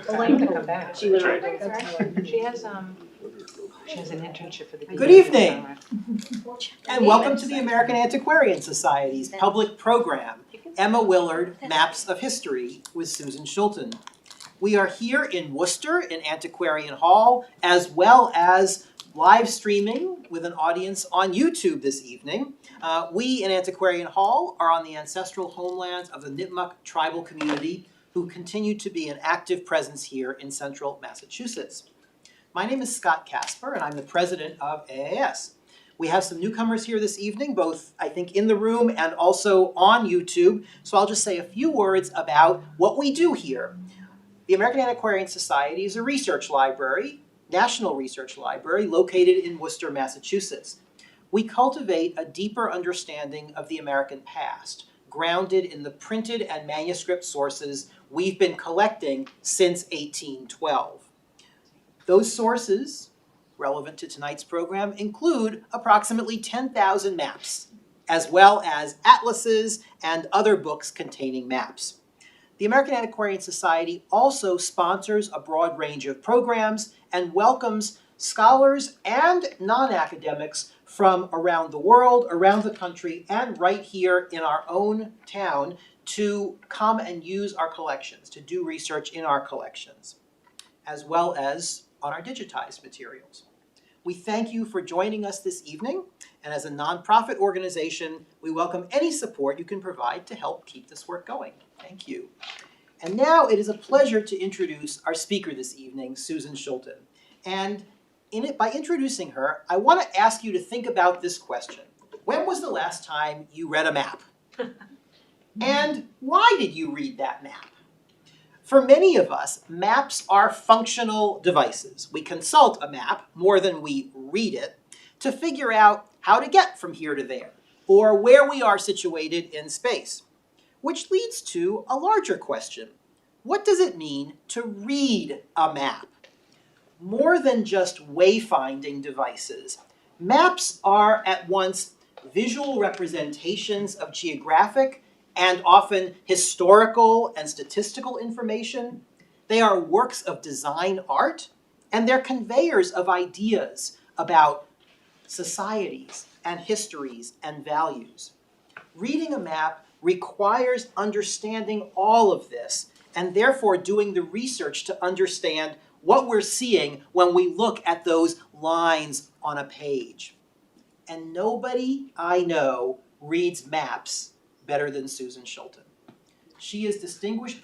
Elaine to come back. She has an internship for the. Good evening, and welcome to the American Antiquarian Society's public program, Emma Willard, Maps of History with Susan Schulten. We are here in Worcester in Antiquarian Hall, as well as live streaming with an audience on YouTube this evening. We in Antiquarian Hall are on the ancestral homelands of the Nipmuc tribal community, who continue to be an active presence here in central Massachusetts. My name is Scott Casper, and I'm the president of AAS. We have some newcomers here this evening, both I think in the room and also on YouTube, so I'll just say a few words about what we do here. The American Antiquarian Society is a research library, national research library, located in Worcester, Massachusetts. We cultivate a deeper understanding of the American past, grounded in the printed and manuscript sources we've been collecting since 1812. Those sources, relevant to tonight's program, include approximately 10,000 maps, as well as atlases and other books containing maps. The American Antiquarian Society also sponsors a broad range of programs and welcomes scholars and non-academics from around the world, around the country, and right here in our own town to come and use our collections, to do research in our collections, as well as on our digitized materials. We thank you for joining us this evening, and as a nonprofit organization, we welcome any support you can provide to help keep this work going. Thank you. And now it is a pleasure to introduce our speaker this evening, Susan Schulten. And by introducing her, I want to ask you to think about this question. When was the last time you read a map? And why did you read that map? For many of us, maps are functional devices. We consult a map more than we read it to figure out how to get from here to there, or where we are situated in space. Which leads to a larger question. What does it mean to read a map? More than just wayfinding devices, maps are at once visual representations of geographic and often historical and statistical information. They are works of design art, and they're conveyors of ideas about societies and histories and values. Reading a map requires understanding all of this, and therefore doing the research to understand what we're seeing when we look at those lines on a page. And nobody I know reads maps better than Susan Schulten. She is Distinguished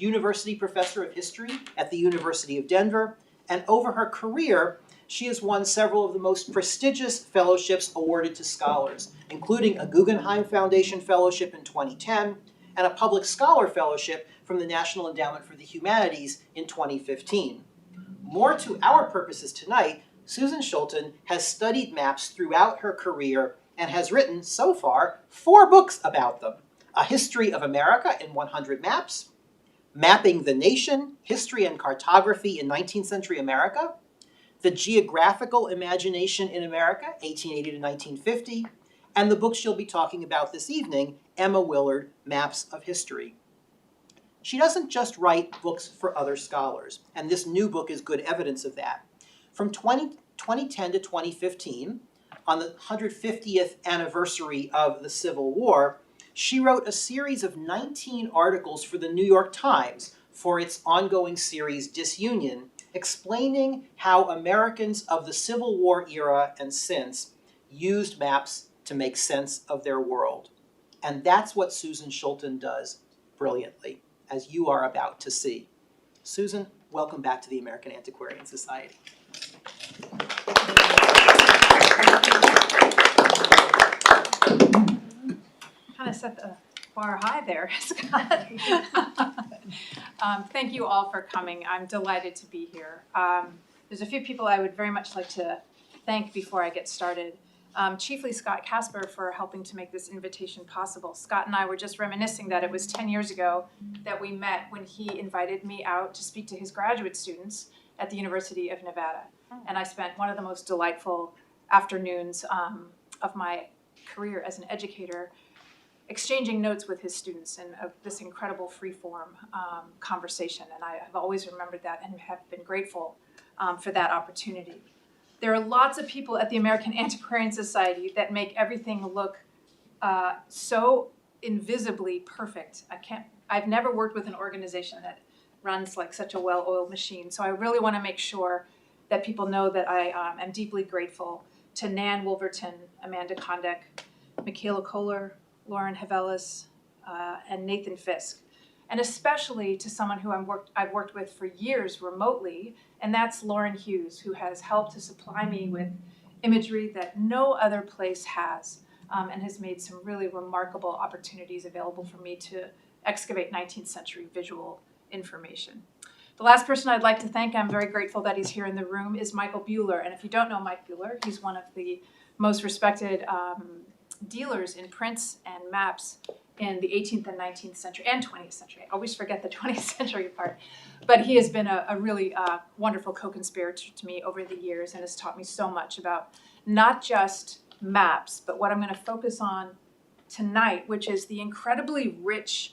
University Professor of History at the University of Denver, and over her career, she has won several of the most prestigious fellowships awarded to scholars, including a Guggenheim Foundation Fellowship in 2010 and a Public Scholar Fellowship from the National Endowment for the Humanities in 2015. More to our purposes tonight, Susan Schulten has studied maps throughout her career and has written, so far, 4 books about them. A History of America in 100 Maps, Mapping the Nation, History and Cartography in 19th Century America, The Geographical Imagination in America, 1880 to 1950, and the book she'll be talking about this evening, Emma Willard, Maps of History. She doesn't just write books for other scholars, and this new book is good evidence of that. From 2010 to 2015, on the 150th anniversary of the Civil War, she wrote a series of 19 articles for the New York Times for its ongoing series Disunion, explaining how Americans of the Civil War era and since used maps to make sense of their world. And that's what Susan Schulten does brilliantly, as you are about to see. Susan, welcome back to the American Antiquarian Society. Kind of set the bar high there, Scott. Thank you all for coming. I'm delighted to be here. There's a few people I would very much like to thank before I get started. Chiefly Scott Casper for helping to make this invitation possible. Scott and I were just reminiscing that it was 10 years ago that we met when he invited me out to speak to his graduate students at the University of Nevada. And I spent one of the most delightful afternoons of my career as an educator exchanging notes with his students in this incredible free-form conversation. And I have always remembered that and have been grateful for that opportunity. There are lots of people at the American Antiquarian Society that make everything look so invisibly perfect. I've never worked with an organization that runs like such a well-oiled machine. So I really want to make sure that people know that I am deeply grateful to Nan Wolverton, Amanda Kondek, Michaela Kohler, Lauren Havelis, and Nathan Fisk. And especially to someone who I've worked with for years remotely, and that's Lauren Hughes, who has helped to supply me with imagery that no other place has, and has made some really remarkable opportunities available for me to excavate 19th century visual information. The last person I'd like to thank, I'm very grateful that he's here in the room, is Michael Buehler. And if you don't know Mike Buehler, he's one of the most respected dealers in prints and maps in the 18th and 19th century and 20th century. I always forget the 20th century part. But he has been a really wonderful co-conspirator to me over the years and has taught me so much about not just maps, but what I'm going to focus on tonight, which is the incredibly rich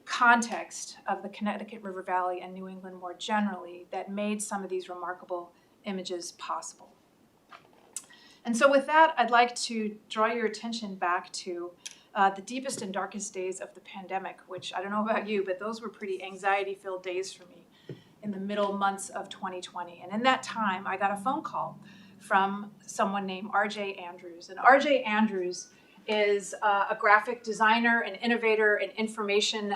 context of the Connecticut River Valley and New England more generally that made some of these remarkable images possible. And so with that, I'd like to draw your attention back to the deepest and darkest days of the pandemic, which I don't know about you, but those were pretty anxiety-filled days for me in the middle months of 2020. And in that time, I got a phone call from someone named R.J. Andrews. And R.J. Andrews is a graphic designer, an innovator, an information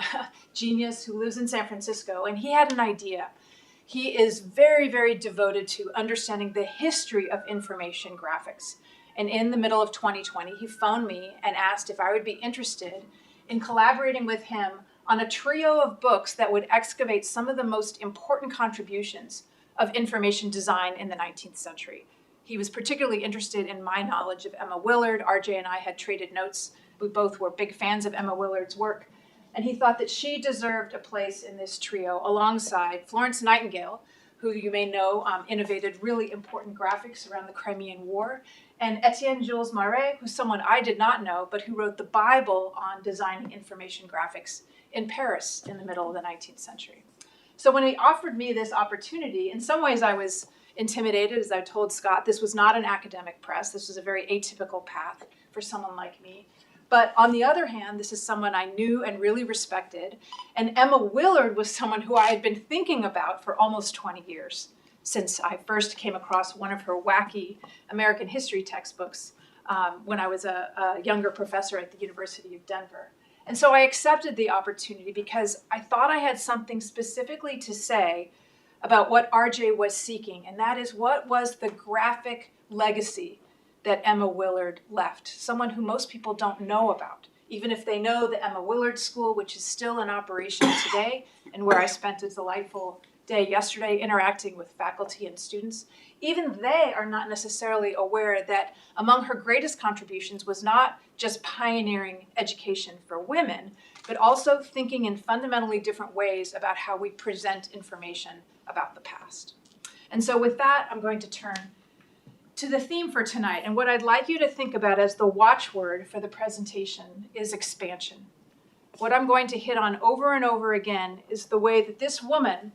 genius who lives in San Francisco, and he had an idea. He is very, very devoted to understanding the history of information graphics. And in the middle of 2020, he phoned me and asked if I would be interested in collaborating with him on a trio of books that would excavate some of the most important contributions of information design in the 19th century. He was particularly interested in my knowledge of Emma Willard. RJ and I had traded notes. We both were big fans of Emma Willard's work. And he thought that she deserved a place in this trio alongside Florence Nightingale, who you may know innovated really important graphics around the Crimean War, and Etienne Jules Marais, who's someone I did not know, but who wrote the Bible on designing information graphics in Paris in the middle of the 19th century. So when he offered me this opportunity, in some ways I was intimidated. As I told Scott, this was not an academic press. This was a very atypical path for someone like me. But on the other hand, this is someone I knew and really respected. And Emma Willard was someone who I had been thinking about for almost 20 years, since I first came across one of her wacky American history textbooks when I was a younger professor at the University of Denver. And so I accepted the opportunity because I thought I had something specifically to say about what RJ was seeking, and that is what was the graphic legacy that Emma Willard left, someone who most people don't know about, even if they know the Emma Willard School, which is still in operation today, and where I spent a delightful day yesterday interacting with faculty and students. Even they are not necessarily aware that among her greatest contributions was not just pioneering education for women, but also thinking in fundamentally different ways about how we present information about the past. And so with that, I'm going to turn to the theme for tonight. And what I'd like you to think about as the watchword for the presentation is expansion. What I'm going to hit on over and over again is the way that this woman,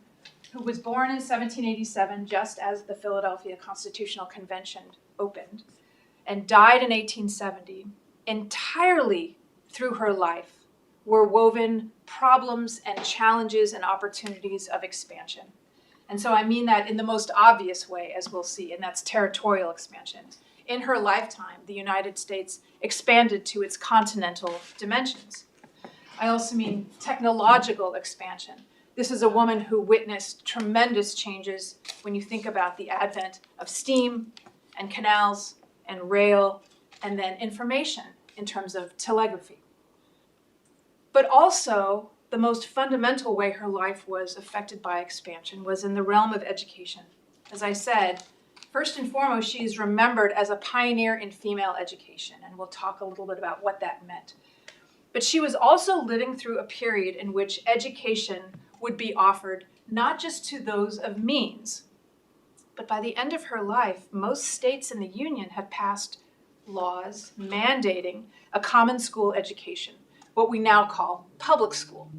who was born in 1787, just as the Philadelphia Constitutional Convention opened, and died in 1870, entirely through her life were woven problems and challenges and opportunities of expansion. And so I mean that in the most obvious way, as we'll see, and that's territorial expansion. In her lifetime, the United States expanded to its continental dimensions. I also mean technological expansion. This is a woman who witnessed tremendous changes when you think about the advent of steam and canals and rail and then information in terms of telegraphy. But also, the most fundamental way her life was affected by expansion was in the realm of education. As I said, first and foremost, she is remembered as a pioneer in female education, and we'll talk a little bit about what that meant. But she was also living through a period in which education would be offered not just to those of means, but by the end of her life, most states in the Union had passed laws mandating a common school education. what we now call public school,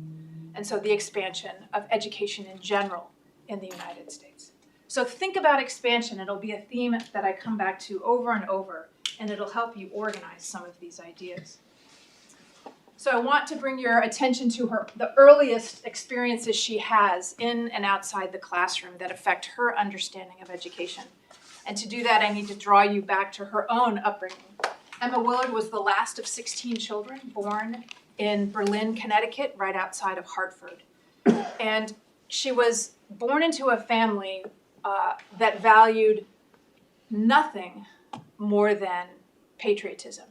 and so the expansion of education in general in the United States. So think about expansion. It'll be a theme that I come back to over and over, and it'll help you organize some of these ideas. So I want to bring your attention to the earliest experiences she has in and outside the classroom that affect her understanding of education. And to do that, I need to draw you back to her own upbringing. Emma Willard was the last of 16 children born in Berlin, Connecticut, right outside of Hartford. And she was born into a family that valued nothing more than patriotism.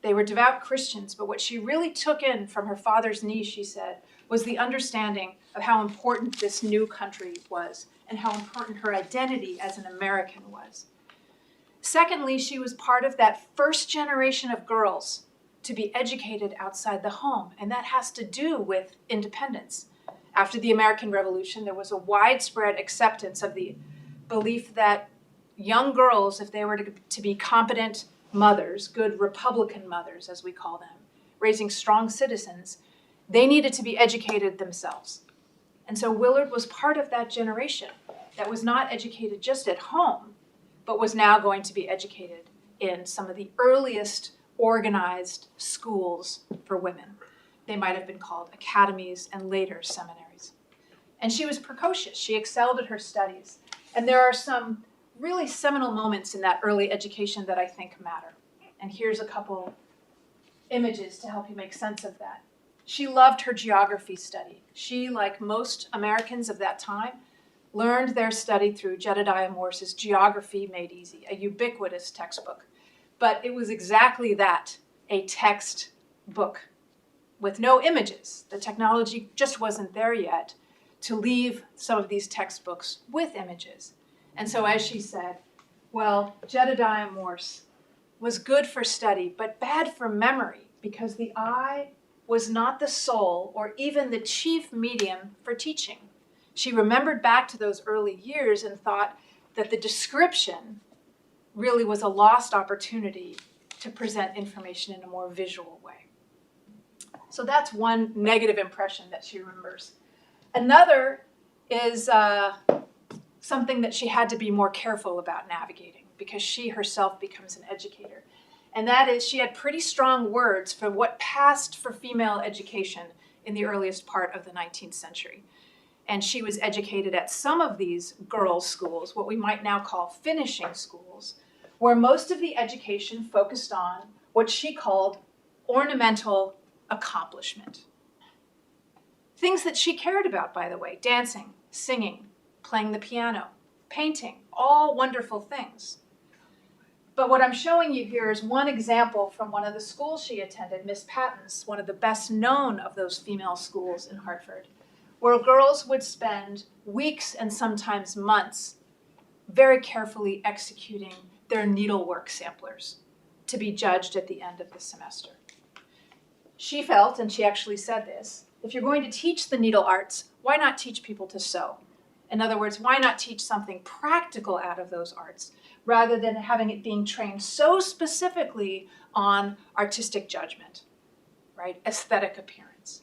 They were devout Christians, but what she really took in from her father's knee, she said, was the understanding of how important this new country was and how important her identity as an American was. Secondly, she was part of that first generation of girls to be educated outside the home, and that has to do with independence. After the American Revolution, there was a widespread acceptance of the belief that young girls, if they were to be competent mothers, good Republican mothers, as we call them, raising strong citizens, they needed to be educated themselves. And so Willard was part of that generation that was not educated just at home, but was now going to be educated in some of the earliest organized schools for women. They might have been called academies and later seminaries. And she was precocious. She excelled at her studies. And there are some really seminal moments in that early education that I think matter. And here's a couple images to help you make sense of that. She loved her geography study. She, like most Americans of that time, learned their study through Jedediah Morse's Geography Made Easy, a ubiquitous textbook. But it was exactly that, a textbook with no images. The technology just wasn't there yet to leave some of these textbooks with images. And so as she said, well, Jedediah Morse was good for study, but bad for memory, because the eye was not the sole or even the chief medium for teaching. She remembered back to those early years and thought that the description really was a lost opportunity to present information in a more visual way. So that's one negative impression that she remembers. Another is something that she had to be more careful about navigating because she herself becomes an educator. And that is, she had pretty strong words for what passed for female education in the earliest part of the 19th century. And she was educated at some of these girls' schools, what we might now call finishing schools, where most of the education focused on what she called ornamental accomplishment. Things that she cared about, by the way: dancing, singing, playing the piano, painting, all wonderful things. But what I'm showing you here is one example from one of the schools she attended, Miss Patton's, one of the best known of those female schools in Hartford, where girls would spend weeks and sometimes months very carefully executing their needlework samplers to be judged at the end of the semester. She felt, and she actually said this, if you're going to teach the needle arts, why not teach people to sew? In other words, why not teach something practical out of those arts rather than having it being trained so specifically on artistic judgment, right? Aesthetic appearance.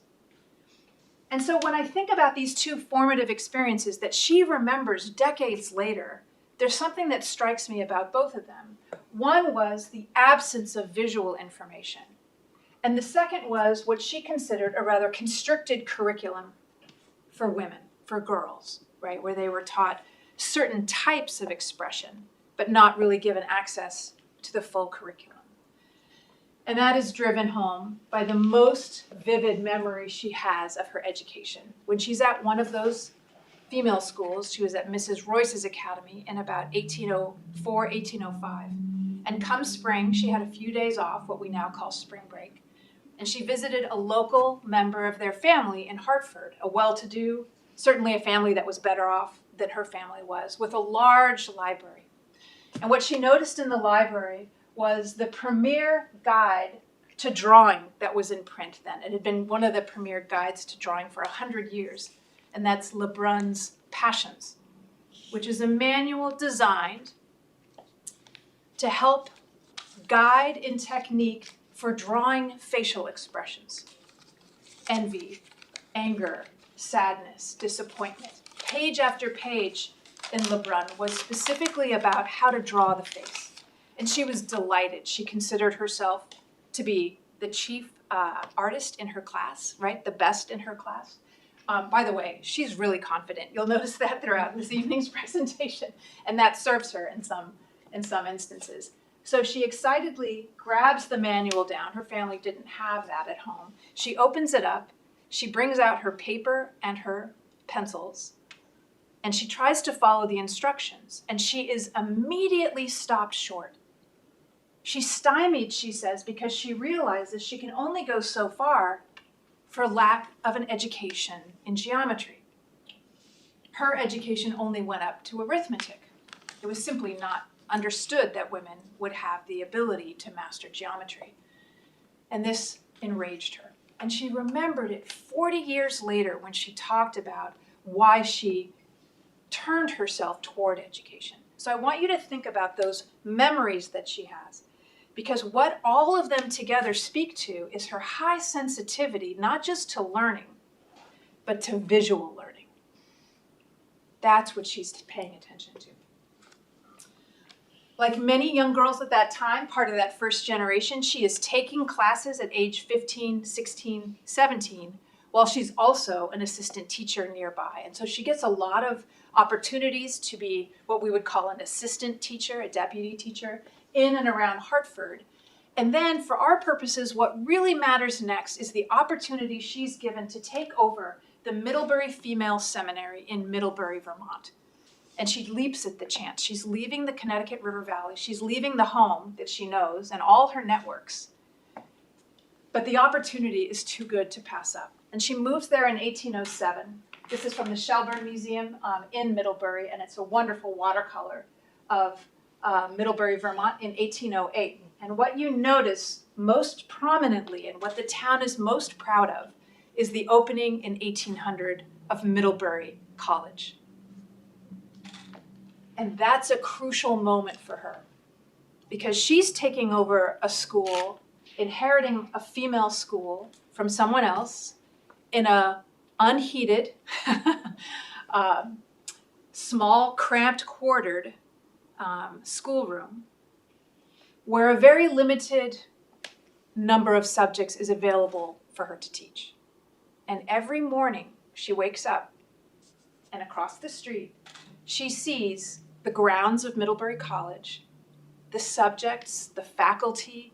And so when I think about these two formative experiences that she remembers decades later, there's something that strikes me about both of them. One was the absence of visual information. And the second was what she considered a rather constricted curriculum for women, for girls, right? Where they were taught certain types of expression, but not really given access to the full curriculum. And that is driven home by the most vivid memory she has of her education. When she's at one of those female schools, she was at Mrs. Royce's Academy in about 1804, 1805. And come spring, she had a few days off, what we now call spring break. And she visited a local member of their family in Hartford, a well-to-do, certainly a family that was better off than her family was, with a large library. And what she noticed in the library was the premier guide to drawing that was in print then. It had been one of the premier guides to drawing for 100 years, and that's Lebrun's Passions, which is a manual designed to help guide in technique for drawing facial expressions. envy, anger, sadness, disappointment. Page after page in Lebrun was specifically about how to draw the face. And she was delighted. She considered herself to be the chief artist in her class, right? The best in her class. By the way, she's really confident. You'll notice that throughout this evening's presentation. And that serves her in some instances. So she excitedly grabs the manual down. Her family didn't have that at home. She opens it up. She brings out her paper and her pencils. And she tries to follow the instructions. And she is immediately stopped short. She's stymied, she says, because she realizes she can only go so far for lack of an education in geometry. Her education only went up to arithmetic. It was simply not understood that women would have the ability to master geometry. And this enraged her. And she remembered it 40 years later when she talked about why she turned herself toward education. So I want you to think about those memories that she has, because what all of them together speak to is her high sensitivity, not just to learning, but to visual learning. That's what she's paying attention to. Like many young girls at that time, part of that first generation, she is taking classes at age 15, 16, 17, while she's also an assistant teacher nearby. And so she gets a lot of opportunities to be what we would call an assistant teacher, a deputy teacher, in and around Hartford. And then for our purposes, what really matters next is the opportunity she's given to take over the Middlebury Female Seminary in Middlebury, Vermont. And she leaps at the chance. She's leaving the Connecticut River Valley. She's leaving the home that she knows and all her networks. But the opportunity is too good to pass up. And she moves there in 1807. This is from the Shelburne Museum in Middlebury, and it's a wonderful watercolor of Middlebury, Vermont in 1808. And what you notice most prominently and what the town is most proud of is the opening in 1800 of Middlebury College. And that's a crucial moment for her because she's taking over a school, inheriting a female school from someone else in a unheated, small, cramped, quartered schoolroom where a very limited number of subjects is available for her to teach. And every morning she wakes up and across the street she sees the grounds of Middlebury College, the subjects, the faculty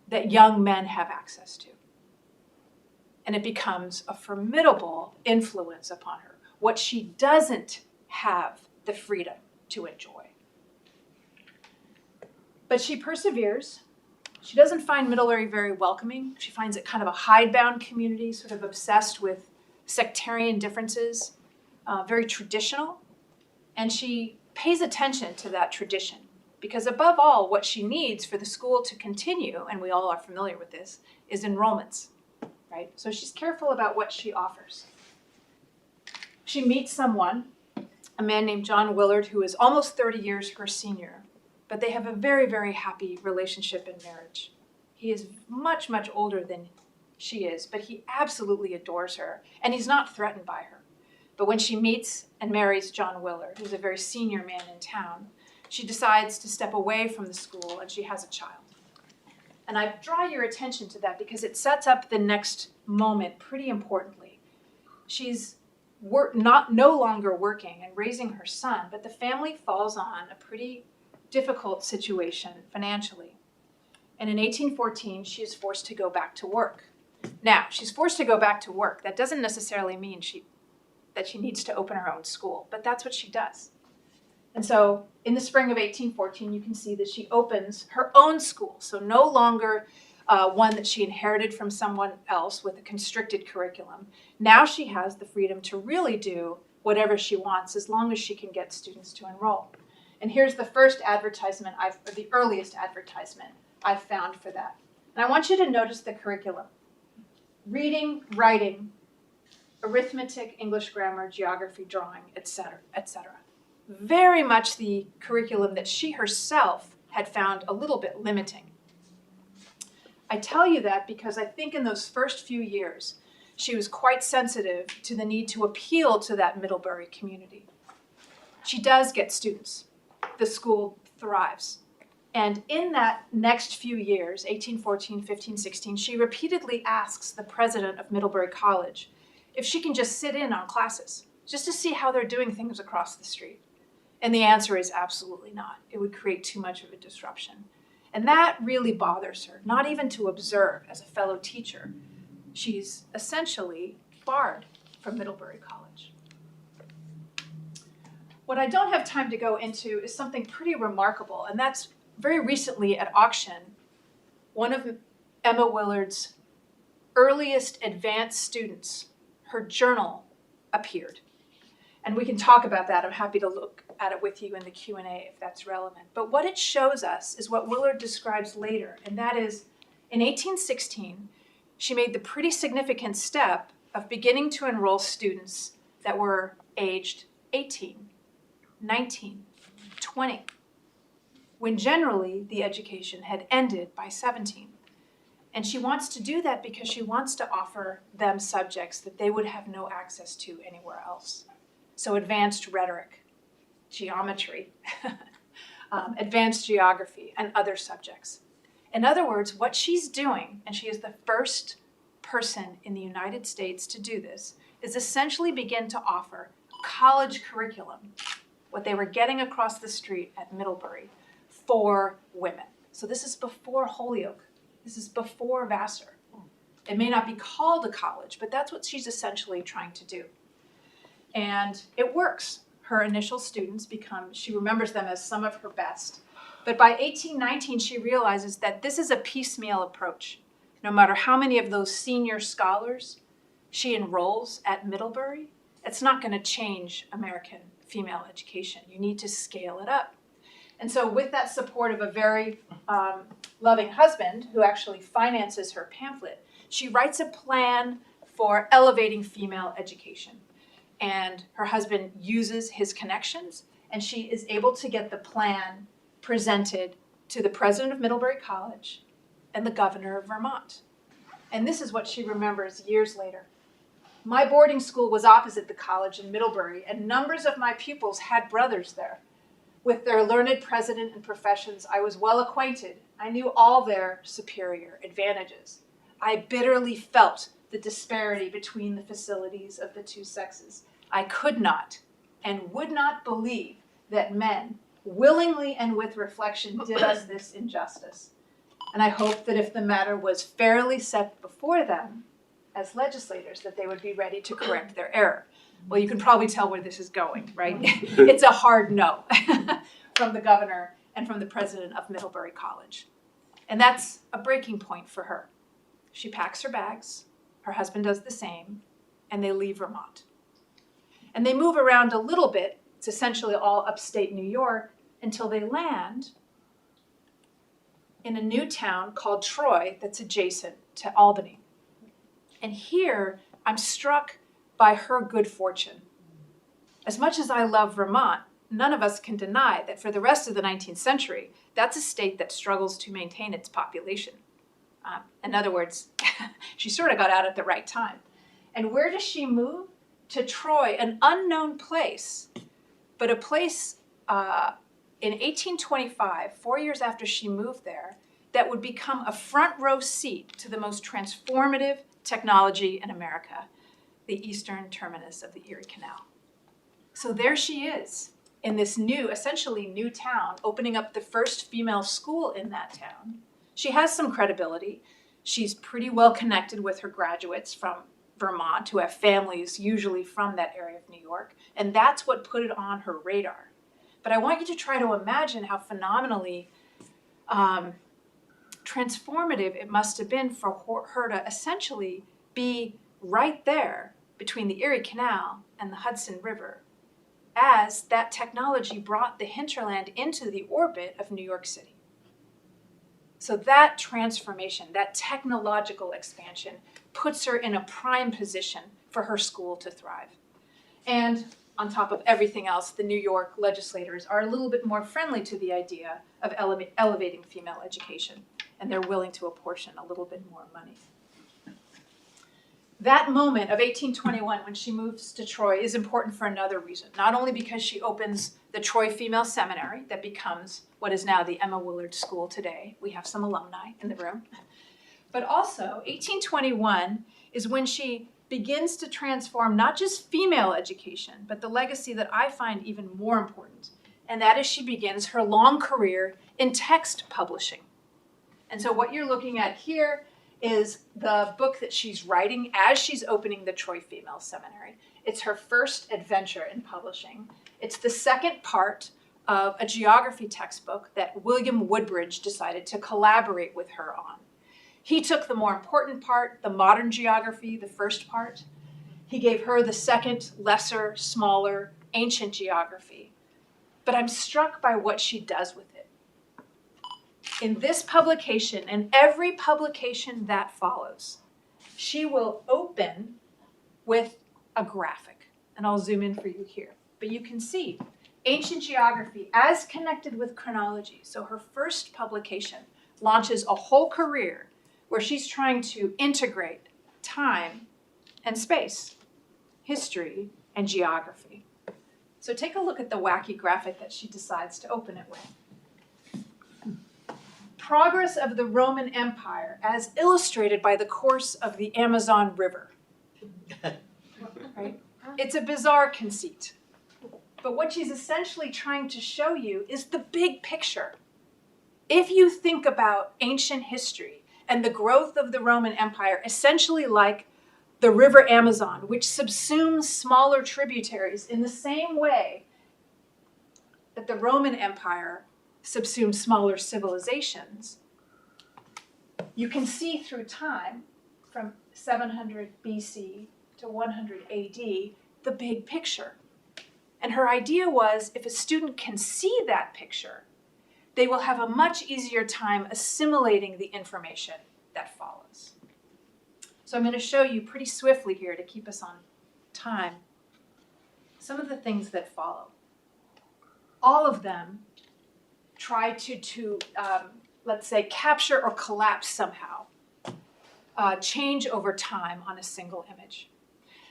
that young men have access to. And it becomes a formidable influence upon her, what she doesn't have the freedom to enjoy. But she perseveres. She doesn't find Middlebury very welcoming. She finds it kind of a hidebound community, sort of obsessed with sectarian differences, very traditional. And she pays attention to that tradition because above all, what she needs for the school to continue, and we all are familiar with this, is enrollments, right? So she's careful about what she offers. She meets someone, a man named John Willard, who is almost 30 years her senior, but they have a very, very happy relationship and marriage. He is much, much older than she is, but he absolutely adores her, and he's not threatened by her. But when she meets and marries John Willard, who's a very senior man in town, she decides to step away from the school and she has a child. And I draw your attention to that because it sets up the next moment pretty importantly. She's no longer working and raising her son, but the family falls on a pretty difficult situation financially. And in 1814, she is forced to go back to work. Now, she's forced to go back to work. That doesn't necessarily mean that she needs to open her own school, but that's what she does. And so in the spring of 1814, you can see that she opens her own school. So no longer one that she inherited from someone else with a constricted curriculum. Now she has the freedom to really do whatever she wants as long as she can get students to enroll. And here's the first advertisement, the earliest advertisement I've found for that. And I want you to notice the curriculum. Reading, writing, arithmetic, English grammar, geography, drawing, etc., etc. Very much the curriculum that she herself had found a little bit limiting. I tell you that because I think in those first few years, she was quite sensitive to the need to appeal to that Middlebury community. She does get students. The school thrives. And in that next few years, 1814, 15, 16, she repeatedly asks the president of Middlebury College if she can just sit in on classes, just to see how they're doing things across the street. And the answer is absolutely not. It would create too much of a disruption. And that really bothers her, not even to observe as a fellow teacher. She's essentially barred from Middlebury College. What I don't have time to go into is something pretty remarkable, and that's very recently at auction, one of Emma Willard's earliest advanced students, her journal appeared. And we can talk about that. I'm happy to look at it with you in the Q&A if that's relevant. But what it shows us is what Willard describes later, and that is in 1816, she made the pretty significant step of beginning to enroll students that were aged 18, 19, 20, when generally the education had ended by 17. And she wants to do that because she wants to offer them subjects that they would have no access to anywhere else. So advanced rhetoric, geometry, advanced geography, and other subjects. In other words, what she's doing, and she is the first person in the United States to do this, is essentially begin to offer college curriculum, what they were getting across the street at Middlebury, for women. So this is before Holyoke. This is before Vassar. It may not be called a college, but that's what she's essentially trying to do. And it works. Her initial students become, she remembers them as some of her best. But by 1819, she realizes that this is a piecemeal approach. No matter how many of those senior scholars she enrolls at Middlebury, it's not going to change American female education. You need to scale it up. And so with that support of a very loving husband who actually finances her pamphlet, she writes a plan for elevating female education. And her husband uses his connections, and she is able to get the plan presented to the president of Middlebury College and the governor of Vermont. And this is what she remembers years later. My boarding school was opposite the college in Middlebury, and numbers of my pupils had brothers there. With their learned president and professions, I was well acquainted. I knew all their superior advantages. I bitterly felt the disparity between the facilities of the two sexes. I could not and would not believe that men, willingly and with reflection, did us this injustice. And I hope that if the matter was fairly set before them, as legislators, that they would be ready to correct their error. Well, you can probably tell where this is going, right? It's a hard no from the governor and from the president of Middlebury College. And that's a breaking point for her. She packs her bags, her husband does the same, and they leave Vermont. And they move around a little bit, it's essentially all upstate New York, until they land in a new town called Troy that's adjacent to Albany. And here, I'm struck by her good fortune. As much as I love Vermont, none of us can deny that for the rest of the 19th century, that's a state that struggles to maintain its population. In other words, she sort of got out at the right time. And where does she move? To Troy, an unknown place, but a place in 1825, 4 years after she moved there, that would become a front row seat to the most transformative technology in America, the eastern terminus of the Erie Canal. So there she is in this new, essentially new town, opening up the first female school in that town. She has some credibility. She's pretty well connected with her graduates from Vermont who have families usually from that area of New York, and that's what put it on her radar. But I want you to try to imagine how phenomenally transformative it must have been for her to essentially be right there between the Erie Canal and the Hudson River as that technology brought the hinterland into the orbit of New York City. So that transformation, that technological expansion, puts her in a prime position for her school to thrive. And on top of everything else, the New York legislators are a little bit more friendly to the idea of elevating female education, and they're willing to apportion a little bit more money. That moment of 1821 when she moves to Troy is important for another reason. Not only because she opens the Troy Female Seminary that becomes what is now the Emma Willard School today. We have some alumni in the room. But also, 1821 is when she begins to transform not just female education, but the legacy that I find even more important. And that is she begins her long career in text publishing. And so what you're looking at here is the book that she's writing as she's opening the Troy Female Seminary. It's her first adventure in publishing. It's the second part of a geography textbook that William Woodbridge decided to collaborate with her on. He took the more important part, the modern geography, the first part. He gave her the second, lesser, smaller, ancient geography. But I'm struck by what she does with it. In this publication and every publication that follows, she will open with a graphic. And I'll zoom in for you here. But you can see ancient geography as connected with chronology. So her first publication launches a whole career where she's trying to integrate time and space, history and geography. So take a look at the wacky graphic that she decides to open it with. Progress of the Roman Empire as illustrated by the course of the Amazon River. Right? It's a bizarre conceit. But what she's essentially trying to show you is the big picture. If you think about ancient history and the growth of the Roman Empire, essentially like the River Amazon, which subsumes smaller tributaries in the same way that the Roman Empire subsumed smaller civilizations, you can see through time, from 700 BC to 100 AD, the big picture. And her idea was, if a student can see that picture, they will have a much easier time assimilating the information that follows. So I'm going to show you pretty swiftly here to keep us on time some of the things that follow. All of them try to let's say, capture or collapse somehow, change over time on a single image.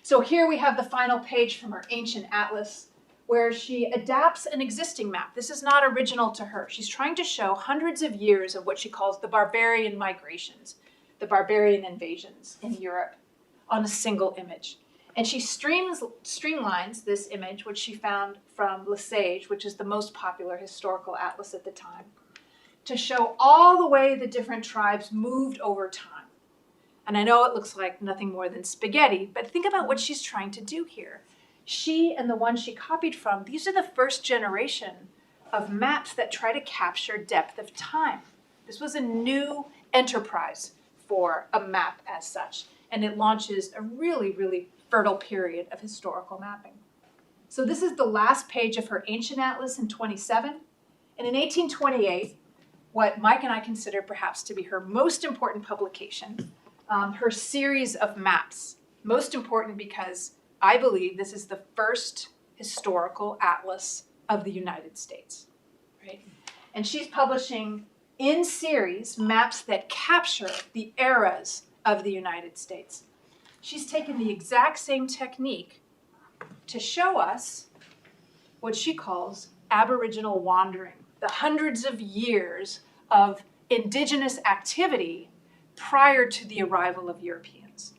So here we have the final page from her ancient atlas, where she adapts an existing map. This is not original to her. She's trying to show hundreds of years of what she calls the barbarian migrations, the barbarian invasions in Europe, on a single image. And she streamlines this image, which she found from Lesage, which is the most popular historical atlas at the time, to show all the way the different tribes moved over time. And I know it looks like nothing more than spaghetti, but think about what she's trying to do here. She and the one she copied from, these are the first generation of maps that try to capture depth of time. This was a new enterprise for a map as such, and it launches a really, really fertile period of historical mapping. So this is the last page of her ancient atlas in 27, and in 1828, what Mike and I consider perhaps to be her most important publication, her series of maps. Most important because I believe this is the first historical atlas of the United States, right? And she's publishing in series maps that capture the eras of the United States. She's taken the exact same technique to show us what she calls Aboriginal Wandering, the hundreds of years of indigenous activity prior to the arrival of Europeans.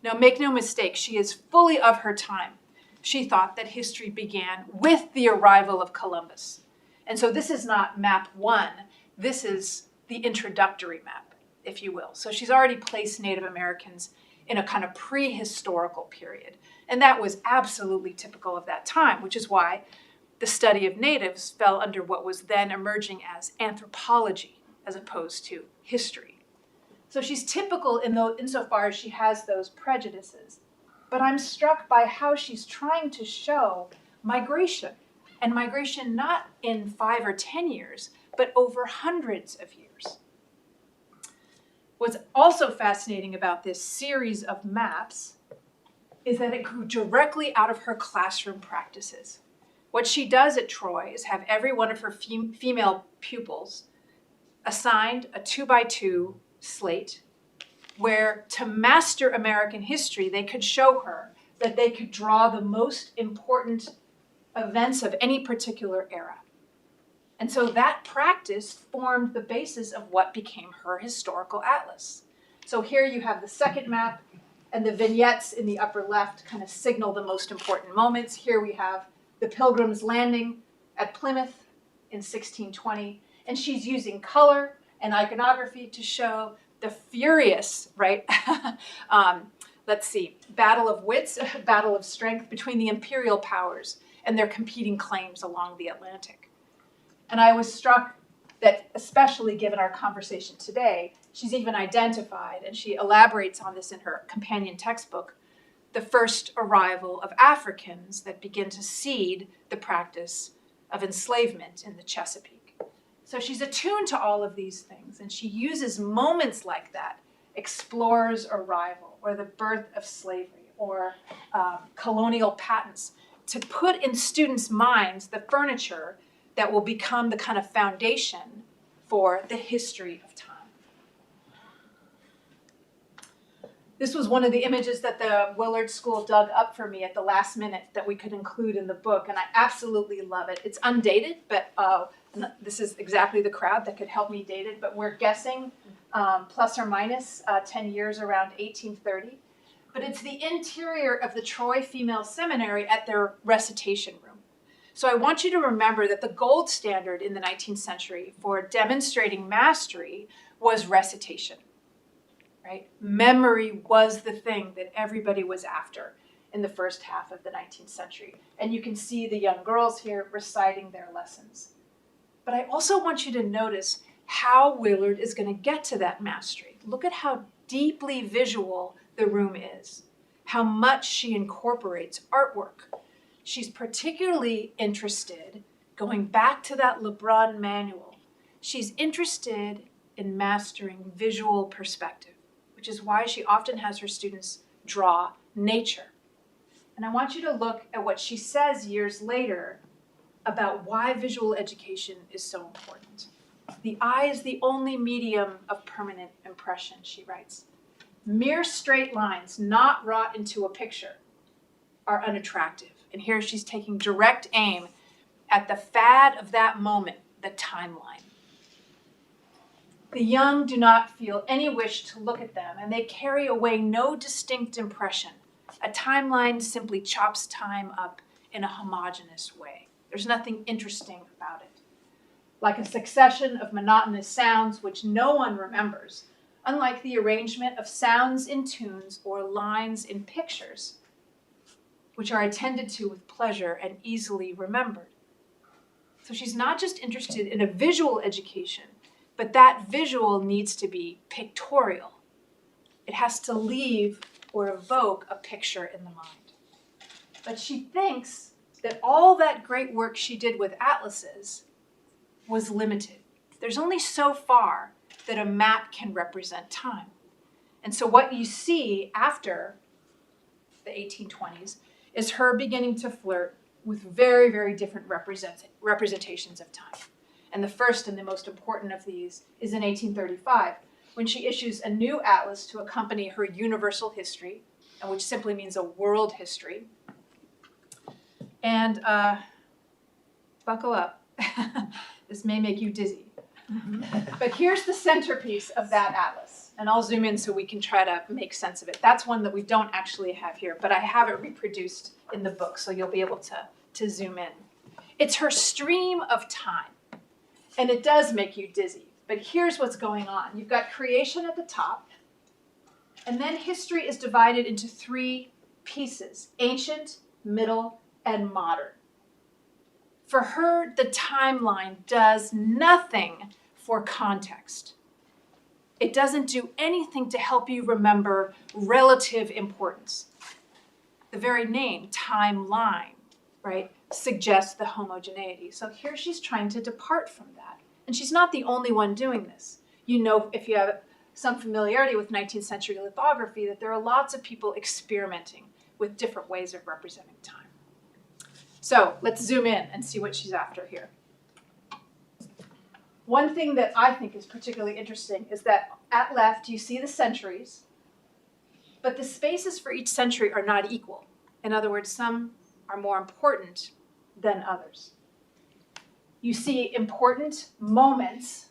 Now, make no mistake, she is fully of her time. She thought that history began with the arrival of Columbus. And so this is not map one, this is the introductory map, if you will. So she's already placed Native Americans in a kind of prehistorical period. And that was absolutely typical of that time, which is why the study of natives fell under what was then emerging as anthropology, as opposed to history. So she's typical insofar as she has those prejudices. But I'm struck by how she's trying to show migration, and migration not in 5 or 10 years, but over hundreds of years. What's also fascinating about this series of maps is that it grew directly out of her classroom practices. What she does at Troy is have every one of her female pupils assigned a 2x2 slate where to master American history, they could show her that they could draw the most important events of any particular era. And so that practice formed the basis of what became her historical atlas. So here you have the second map, and the vignettes in the upper left kind of signal the most important moments. Here we have the Pilgrims landing at Plymouth in 1620, and she's using color and iconography to show the furious, right? Let's see, battle of wits, battle of strength between the imperial powers and their competing claims along the Atlantic. And I was struck that, especially given our conversation today, she's even identified, and she elaborates on this in her companion textbook, the first arrival of Africans that begin to seed the practice of enslavement in the Chesapeake. So she's attuned to all of these things, and she uses moments like that, explorers' arrival, or the birth of slavery, or colonial patents, to put in students' minds the furniture that will become the kind of foundation for the history of time. This was one of the images that the Willard School dug up for me at the last minute that we could include in the book, and I absolutely love it. It's undated, but this is exactly the crowd that could help me date it, but we're guessing plus or minus 10 years around 1830. But it's the interior of the Troy Female Seminary at their recitation room. So I want you to remember that the gold standard in the 19th century for demonstrating mastery was recitation. Right? Memory was the thing that everybody was after in the first half of the 19th century. And you can see the young girls here reciting their lessons. But I also want you to notice how Willard is going to get to that mastery. Look at how deeply visual the room is, how much she incorporates artwork. She's particularly interested, going back to that Lebrun manual, she's interested in mastering visual perspective, which is why she often has her students draw nature. And I want you to look at what she says years later about why visual education is so important. The eye is the only medium of permanent impression, she writes. Mere straight lines not wrought into a picture are unattractive. And here she's taking direct aim at the fad of that moment, the timeline. The young do not feel any wish to look at them, and they carry away no distinct impression. A timeline simply chops time up in a homogeneous way. There's nothing interesting about it. Like a succession of monotonous sounds which no one remembers, unlike the arrangement of sounds in tunes or lines in pictures, which are attended to with pleasure and easily remembered. So she's not just interested in a visual education, but that visual needs to be pictorial. It has to leave or evoke a picture in the mind. But she thinks that all that great work she did with atlases was limited. There's only so far that a map can represent time. And so what you see after the 1820s is her beginning to flirt with very, very different representations of time. And the first and the most important of these is in 1835, when she issues a new atlas to accompany her universal history, and which simply means a world history. And buckle up. This may make you dizzy. But here's the centerpiece of that atlas. And I'll zoom in so we can try to make sense of it. That's one that we don't actually have here, but I have it reproduced in the book, so you'll be able to zoom in. It's her stream of time. And it does make you dizzy. But here's what's going on. You've got creation at the top, and then history is divided into three pieces: ancient, middle, and modern. For her, the timeline does nothing for context. It doesn't do anything to help you remember relative importance. The very name, timeline, right, suggests the homogeneity. So here she's trying to depart from that. And she's not the only one doing this. You know, if you have some familiarity with 19th century lithography, that there are lots of people experimenting with different ways of representing time. So let's zoom in and see what she's after here. One thing that I think is particularly interesting is that at left you see the centuries, But the spaces for each century are not equal. In other words, some are more important than others. You see important moments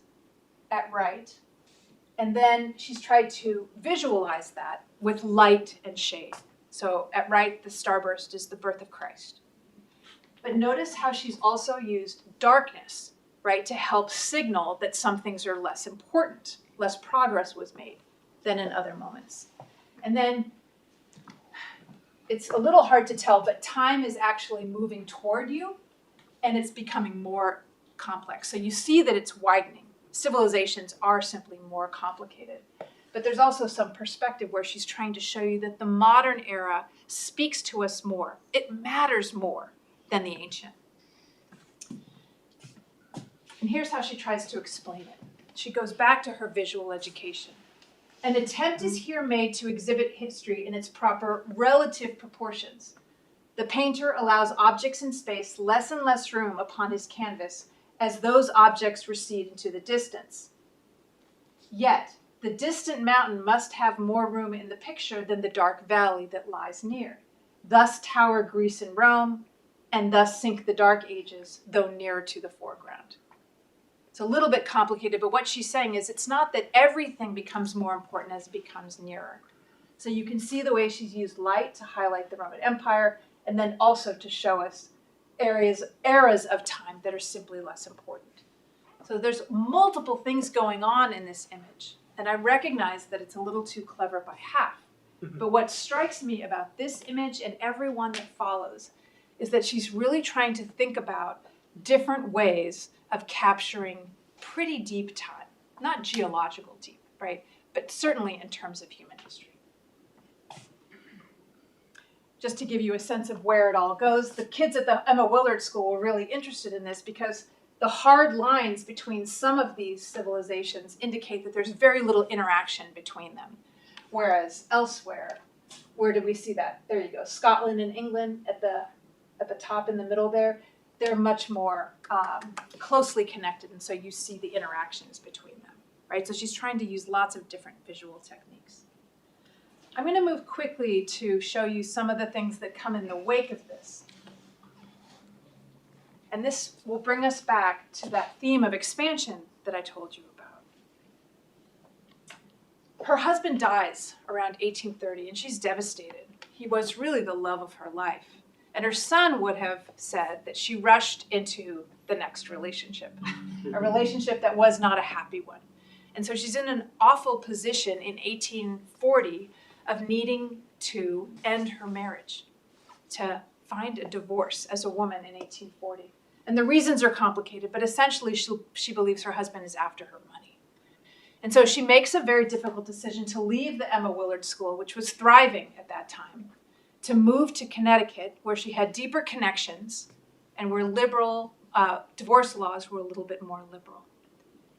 at right, and then she's tried to visualize that with light and shade. So at right, the starburst is the birth of Christ. But notice how she's also used darkness, right, to help signal that some things are less important, less progress was made than in other moments. And then it's a little hard to tell, but time is actually moving toward you and it's becoming more complex. So you see that it's widening. Civilizations are simply more complicated. But there's also some perspective where she's trying to show you that the modern era speaks to us more. It matters more than the ancient. And here's how she tries to explain it. She goes back to her visual education. An attempt is here made to exhibit history in its proper relative proportions. The painter allows objects in space less and less room upon his canvas as those objects recede into the distance. Yet, the distant mountain must have more room in the picture than the dark valley that lies near. Thus tower Greece and Rome, and thus sink the Dark Ages, though nearer to the foreground. It's a little bit complicated, but what she's saying is it's not that everything becomes more important as it becomes nearer. So you can see the way she's used light to highlight the Roman Empire, and then also to show us eras of time that are simply less important. So there's multiple things going on in this image, and I recognize that it's a little too clever by half. But what strikes me about this image and every one that follows is that she's really trying to think about different ways of capturing pretty deep time, not geological deep, right? But certainly in terms of human history. Just to give you a sense of where it all goes, the kids at the Emma Willard School were really interested in this because the hard lines between some of these civilizations indicate that there's very little interaction between them. Whereas elsewhere, where did we see that? There you go, Scotland and England at the top in the middle there, they're much more closely connected, and so you see the interactions between them, right? So she's trying to use lots of different visual techniques. I'm going to move quickly to show you some of the things that come in the wake of this. And this will bring us back to that theme of expansion that I told you about. Her husband dies around 1830, and she's devastated. He was really the love of her life. And her son would have said that she rushed into the next relationship, a relationship that was not a happy one. And so she's in an awful position in 1840 of needing to end her marriage, to find a divorce as a woman in 1840. And the reasons are complicated, but essentially she believes her husband is after her money. And so she makes a very difficult decision to leave the Emma Willard School, which was thriving at that time, to move to Connecticut, where she had deeper connections and where liberal divorce laws were a little bit more liberal.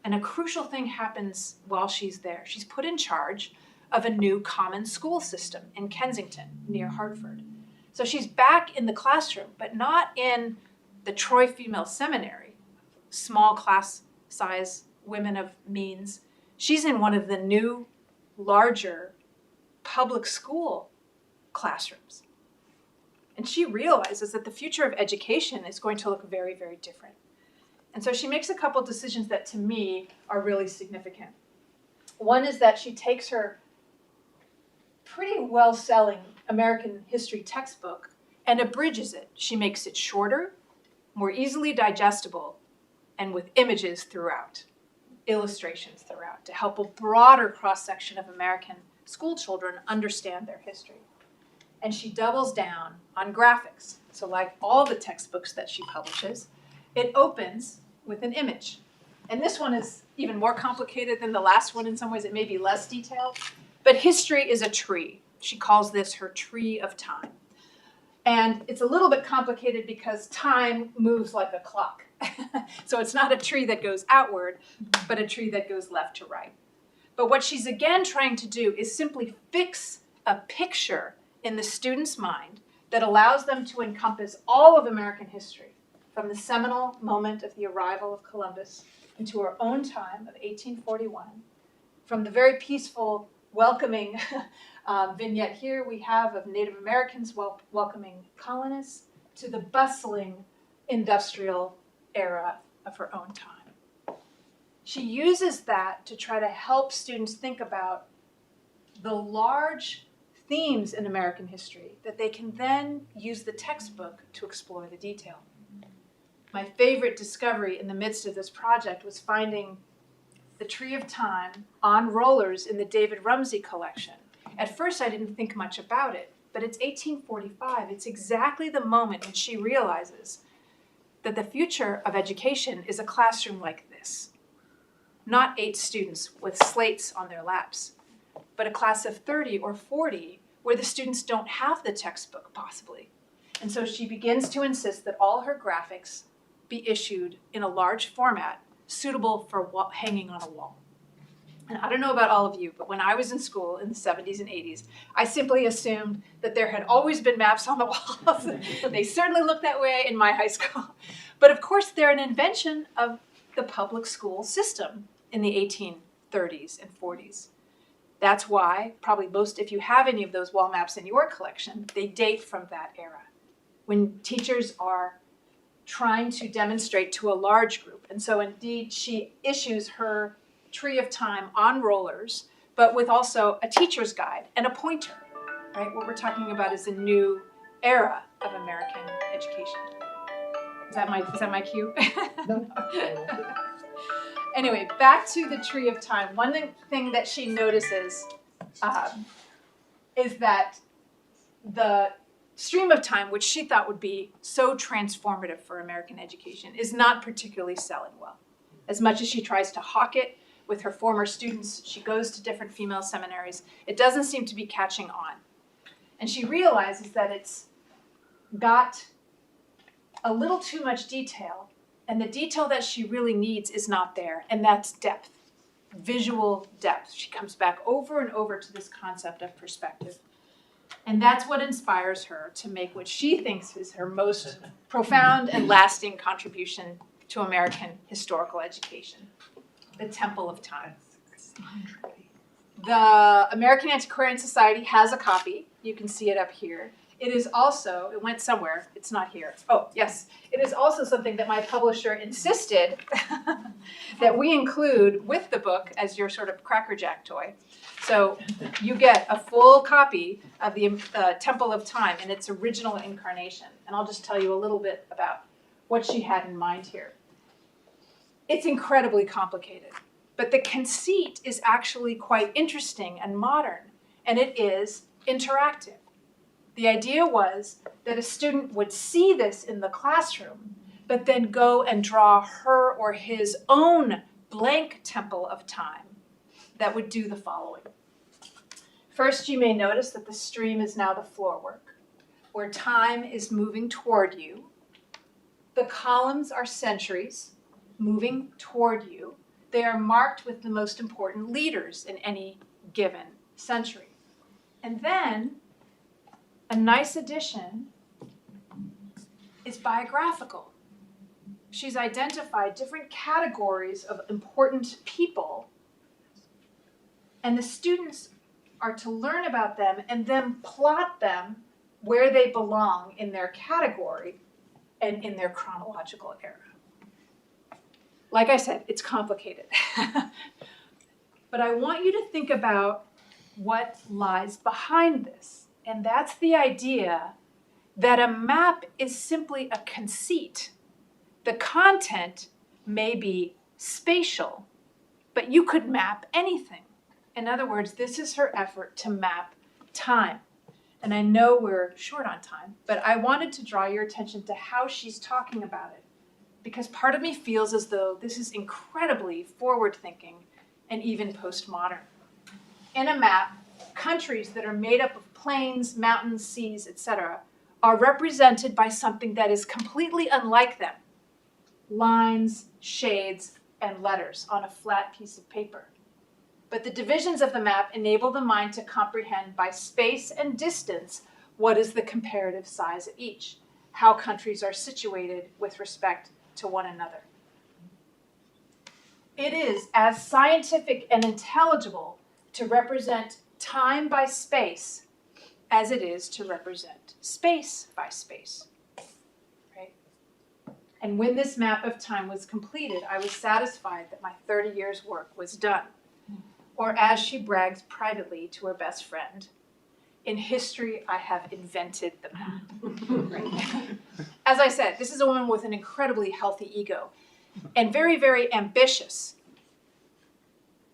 And a crucial thing happens while she's there. She's put in charge of a new common school system in Kensington, near Hartford. So she's back in the classroom, but not in the Troy Female Seminary, small class size women of means. She's in one of the new, larger public school classrooms. And she realizes that the future of education is going to look very, very different. And so she makes a couple decisions that to me are really significant. One is that she takes her pretty well-selling American history textbook and abridges it. She makes it shorter, more easily digestible, and with images throughout, illustrations throughout, to help a broader cross-section of American school children understand their history. And she doubles down on graphics. So like all the textbooks that she publishes, it opens with an image. And this one is even more complicated than the last one in some ways. It may be less detailed, but history is a tree. She calls this her tree of time. And it's a little bit complicated because time moves like a clock. So it's not a tree that goes outward, but a tree that goes left to right. But what she's again trying to do is simply fix a picture in the student's mind that allows them to encompass all of American history, from the seminal moment of the arrival of Columbus into our own time of 1841, from the very peaceful welcoming Vignette here we have of Native Americans welcoming colonists to the bustling industrial era of her own time. She uses that to try to help students think about the large themes in American history that they can then use the textbook to explore the detail. My favorite discovery in the midst of this project was finding the Tree of Time on rollers in the David Rumsey collection. At first I didn't think much about it, but it's 1845. It's exactly the moment when she realizes that the future of education is a classroom like this. Not 8 students with slates on their laps, but a class of 30 or 40 where the students don't have the textbook possibly. And so she begins to insist that all her graphics be issued in a large format suitable for hanging on a wall. And I don't know about all of you, but when I was in school in the 70s and 80s, I simply assumed that there had always been maps on the walls. They certainly looked that way in my high school. But of course, they're an invention of the public school system in the 1830s and 40s. That's why, probably most, if you have any of those wall maps in your collection, they date from that era, when teachers are trying to demonstrate to a large group. And so indeed, she issues her Tree of Time on rollers, but with also a teacher's guide and a pointer, right? What we're talking about is a new era of American education. Is that my cue? No. Anyway, back to the Tree of Time. One thing that she notices is that the stream of time, which she thought would be so transformative for American education, is not particularly selling well. As much as she tries to hawk it with her former students, she goes to different female seminaries, it doesn't seem to be catching on. And she realizes that it's got a little too much detail, and the detail that she really needs is not there, and that's depth, visual depth. She comes back over and over to this concept of perspective. And that's what inspires her to make what she thinks is her most profound and lasting contribution to American historical education, the Temple of Time. The American Antiquarian Society has a copy. You can see it up here. It is also, it went somewhere, it's not here. Oh, yes. It is also something that my publisher insisted that we include with the book as your sort of Cracker Jack toy. So you get a full copy of the Temple of Time in its original incarnation. And I'll just tell you a little bit about what she had in mind here. It's incredibly complicated, but the conceit is actually quite interesting and modern, and it is interactive. The idea was that a student would see this in the classroom, but then go and draw her or his own blank Temple of Time that would do the following. First, you may notice that the stream is now the floorwork, where time is moving toward you. The columns are centuries moving toward you. They are marked with the most important leaders in any given century. And then a nice addition is biographical. She's identified different categories of important people, and the students are to learn about them and then plot them where they belong in their category and in their chronological era. Like I said, it's complicated. But I want you to think about what lies behind this. And that's the idea that a map is simply a conceit. The content may be spatial, but you could map anything. In other words, this is her effort to map time. And I know we're short on time, but I wanted to draw your attention to how she's talking about it, because part of me feels as though this is incredibly forward-thinking and even postmodern. In a map, countries that are made up of plains, mountains, seas, etc., are represented by something that is completely unlike them. Lines, shades, and letters on a flat piece of paper. But the divisions of the map enable the mind to comprehend by space and distance what is the comparative size of each, how countries are situated with respect to one another. It is as scientific and intelligible to represent time by space as it is to represent space by space, right? And when this map of time was completed, I was satisfied that my 30 years' work was done. Or as she brags privately to her best friend, in history, I have invented the map. Right? As I said, this is a woman with an incredibly healthy ego and very, very ambitious.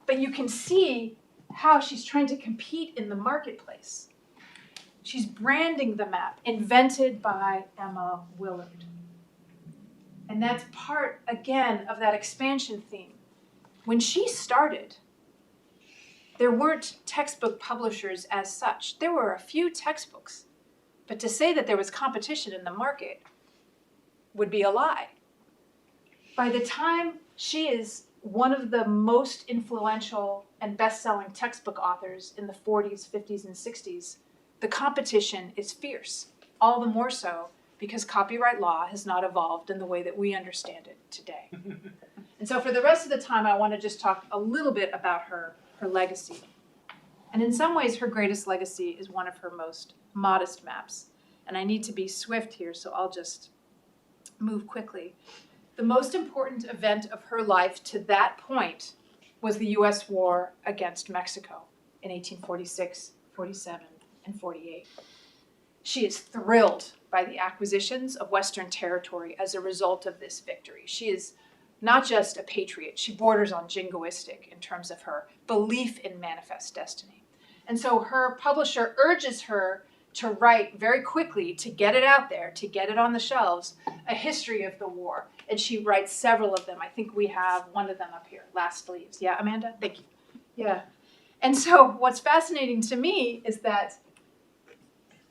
But you can see how she's trying to compete in the marketplace. She's branding the map, invented by Emma Willard. And that's part, again, of that expansion theme. When she started, there weren't textbook publishers as such. There were a few textbooks, but to say that there was competition in the market would be a lie. By the time she is one of the most influential and best-selling textbook authors in the 40s, 50s, and 60s, the competition is fierce, all the more so because copyright law has not evolved in the way that we understand it today. And so for the rest of the time, I want to just talk a little bit about her legacy. And in some ways, her greatest legacy is one of her most modest maps. And I need to be swift here, so I'll just move quickly. The most important event of her life to that point was the U.S. war against Mexico in 1846, 47, and 48. She is thrilled by the acquisitions of Western territory as a result of this victory. She is not just a patriot, she borders on jingoistic in terms of her belief in manifest destiny. And so her publisher urges her to write very quickly, to get it out there, to get it on the shelves, a history of the war. And she writes several of them. I think we have one of them up here, Last Leaves. Yeah, Amanda? Thank you. Yeah. And so what's fascinating to me is that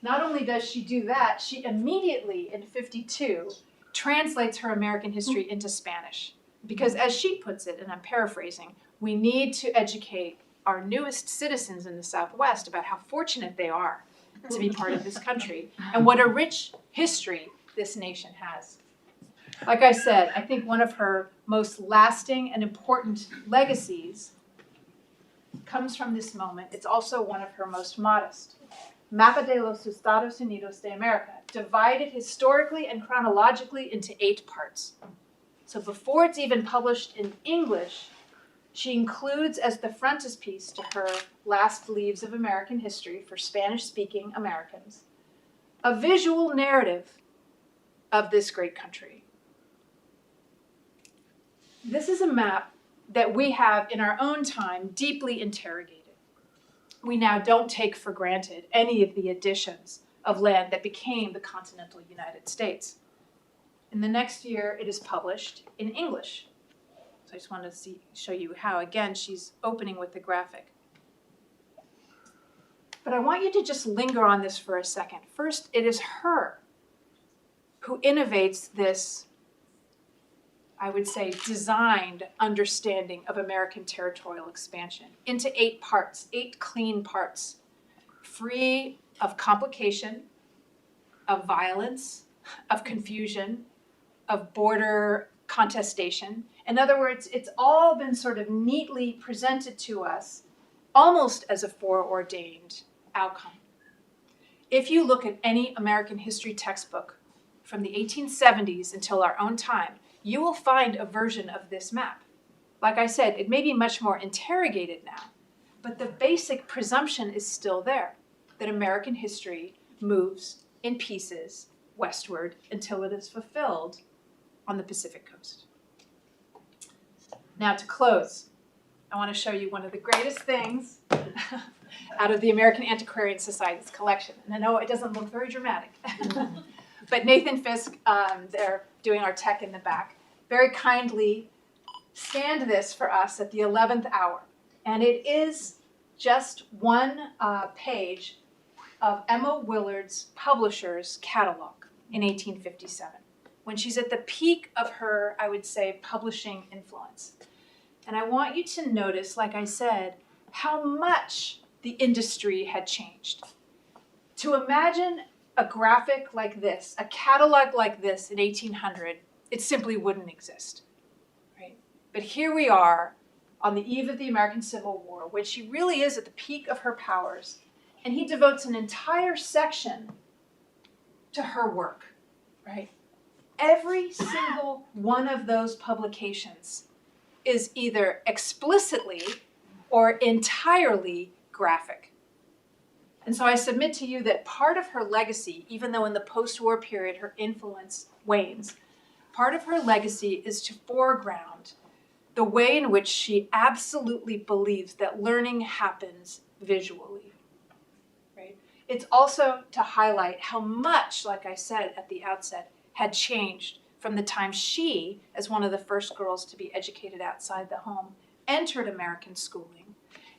not only does she do that, she immediately, in 52, translates her American history into Spanish. Because as she puts it, and I'm paraphrasing, we need to educate our newest citizens in the Southwest about how fortunate they are to be part of this country and what a rich history this nation has. Like I said, I think one of her most lasting and important legacies comes from this moment. It's also one of her most modest. Mappa de los Estados Unidos de America, divided historically and chronologically into 8 parts. So before it's even published in English, she includes as the frontispiece to her Last Leaves of American History for Spanish-speaking Americans, a visual narrative of this great country. This is a map that we have in our own time deeply interrogated. We now don't take for granted any of the additions of land that became the continental United States. In the next year, it is published in English. So I just wanted to show you how, again, she's opening with the graphic. But I want you to just linger on this for a second. First, it is her who innovates this, I would say, designed understanding of American territorial expansion into 8 parts, 8 clean parts, free of complication, of violence, of confusion, of border contestation. In other words, it's all been sort of neatly presented to us almost as a foreordained outcome. If you look at any American history textbook from the 1870s until our own time, you will find a version of this map. Like I said, it may be much more interrogated now, but the basic presumption is still there, that American history moves in pieces westward until it is fulfilled on the Pacific coast. Now to close, I want to show you one of the greatest things out of the American Antiquarian Society's collection. And I know it doesn't look very dramatic, but Nathan Fisk, they're doing our tech in the back, very kindly scanned this for us at the 11th hour. And it is just one page of Emma Willard's publisher's catalog in 1857, when she's at the peak of her, I would say, publishing influence. And I want you to notice, like I said, how much the industry had changed. To imagine a graphic like this, a catalog like this in 1800, it simply wouldn't exist, right? But here we are, on the eve of the American Civil War, when she really is at the peak of her powers. And he devotes an entire section to her work, right? Every single one of those publications is either explicitly or entirely graphic. And so I submit to you that part of her legacy, even though in the post-war period her influence wanes, part of her legacy is to foreground the way in which she absolutely believes that learning happens visually. Right? It's also to highlight how much, like I said at the outset, had changed from the time she, as one of the first girls to be educated outside the home, entered American schooling,